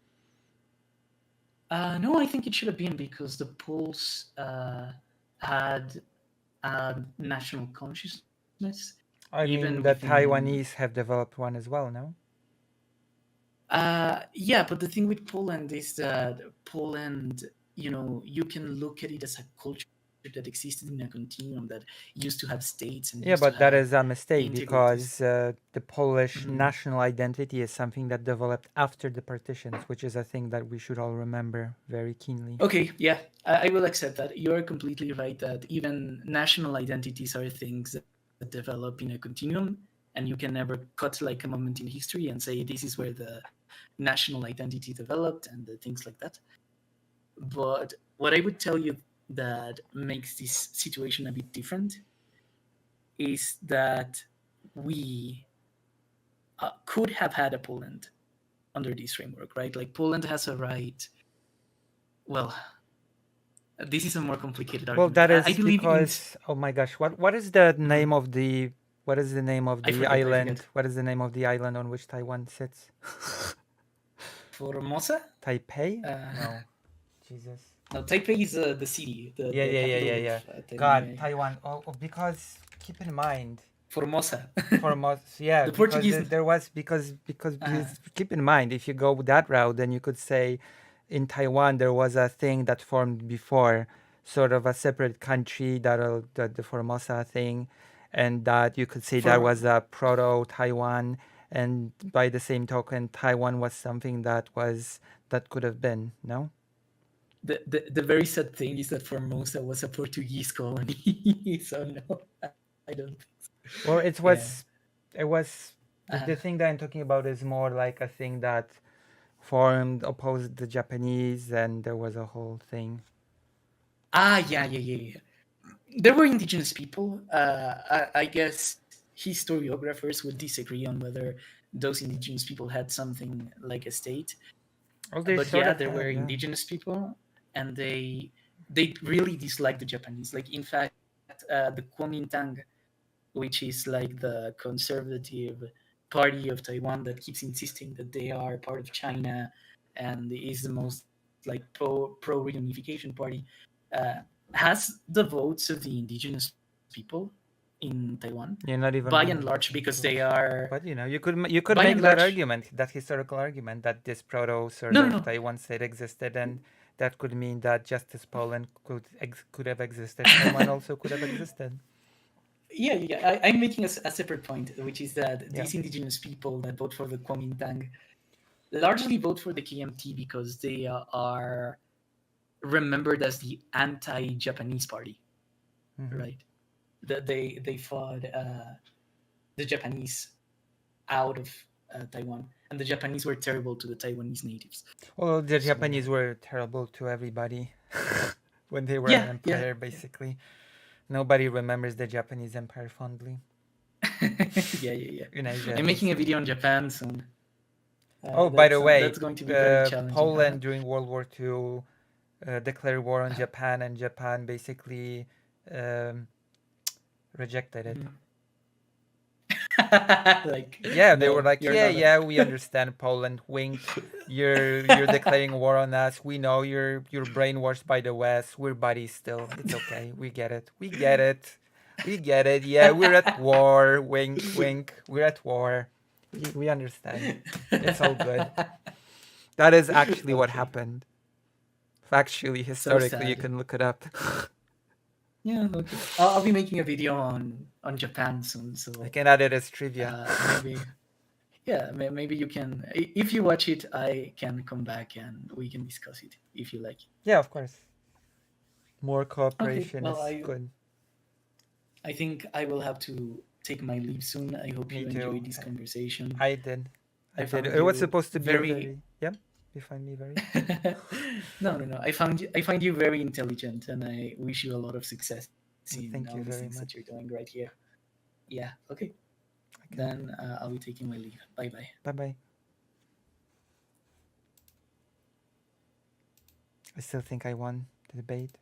No, I think it should have been, because the Poles had a national consciousness. I mean, the Taiwanese have developed one as well, no? Yeah, but the thing with Poland is that Poland, you can look at it as a culture that existed in a continuum that used to have states. And but that is a mistake, because the Polish national identity is something that developed after the partitions, which is a thing that we should all remember very keenly. Okay, yeah, I will accept that. You are completely right that even national identities are things that develop in a continuum, and you can never cut like a moment in history and say this is where the national identity developed and things like that. But what I would tell you that makes this situation a bit different is that we could have had a Poland under this framework, right? Like Poland has a right. Well, this is a more complicated Well, argument. that is I believe because oh my gosh, what is the name Mhm. of the what is the name of I the forget. I island? forget. What is the name of the island on which Taiwan sits? Formosa? Taipei? Uh, No, Jesus. no, Taipei is the city, Yeah, the yeah, yeah, yeah, capital yeah. of Taiwan. God, Yeah. Taiwan. Because keep in mind, Formosa. yeah, The because Portuguese. there was because keep in mind, if you go that route, then you could say in Taiwan there was a thing that formed before, sort of a separate country that the Formosa thing, and that you could say that For was a proto Taiwan, and by the same token, Taiwan was something that could have been no. the very sad thing is that Formosa was a Portuguese colony. So no, I don't think so. Well, Yeah. it was the thing that I'm talking about is more like a thing that formed opposed the Japanese, and there was a whole thing. Yeah. There were indigenous people. I guess historiographers would disagree on whether those indigenous people had something like a state. Oh, they But sort yeah, of there were had, yeah. indigenous people, and they really disliked the Japanese. Like in fact, the Kuomintang, which is like the conservative party of Taiwan that keeps insisting that they are part of China and is the most like pro reunification party, uh, has the votes of the indigenous people in Taiwan You're not even by one and of large because those. they are But you could by make and that large. argument, that historical argument, that this proto sort No, no, of no. Taiwan state existed, and that could mean that just as Poland could have existed, Taiwan also could have existed. Yeah. I'm making a separate point, which is that Yeah. these indigenous people that vote for the Kuomintang largely vote for the KMT because they are remembered as the anti-Japanese party, Mm-hmm. right? That they fought the Japanese out of Taiwan, and the Japanese were terrible to the Taiwanese natives. Well, the So Japanese were terrible to everybody when they were an yeah. empire, basically. Nobody remembers the Japanese empire fondly. Yeah. In Asia, I'm at making a least. video on Japan soon. Oh, by the way, That's going to be very challenging. Poland during World War II declared war on Japan, and Japan basically rejected it. Like Yeah, they no, were like, you're yeah, not yeah, we understand, Poland. Wink, you're declaring war on us. We know you're brainwashed by the West. We're buddies still. It's okay. We get it. We get it. We get it. Yeah, we're at war. Wink, wink. We're at war. We understand. It's all good. That is actually what Okay. happened. Factually, So historically, you sad. can look it up. Yeah, okay. I'll be making a video on Japan soon, so I can add it as trivia. maybe yeah, maybe you can. If you watch it, I can come back and we can discuss it if you like. Yeah, of course. More Okay, cooperation well, is good. I think I will have to take my leave soon. I hope Me you too. enjoyed this conversation. I did. I found It was you supposed to be very. very. Yeah, you find me very. No. I find you very intelligent, and I wish you a lot of success in Thank all you these very things much. that you're doing right here. Yeah. Okay. Then I'll be taking my leave. Bye bye. Bye bye. I still think I won the debate.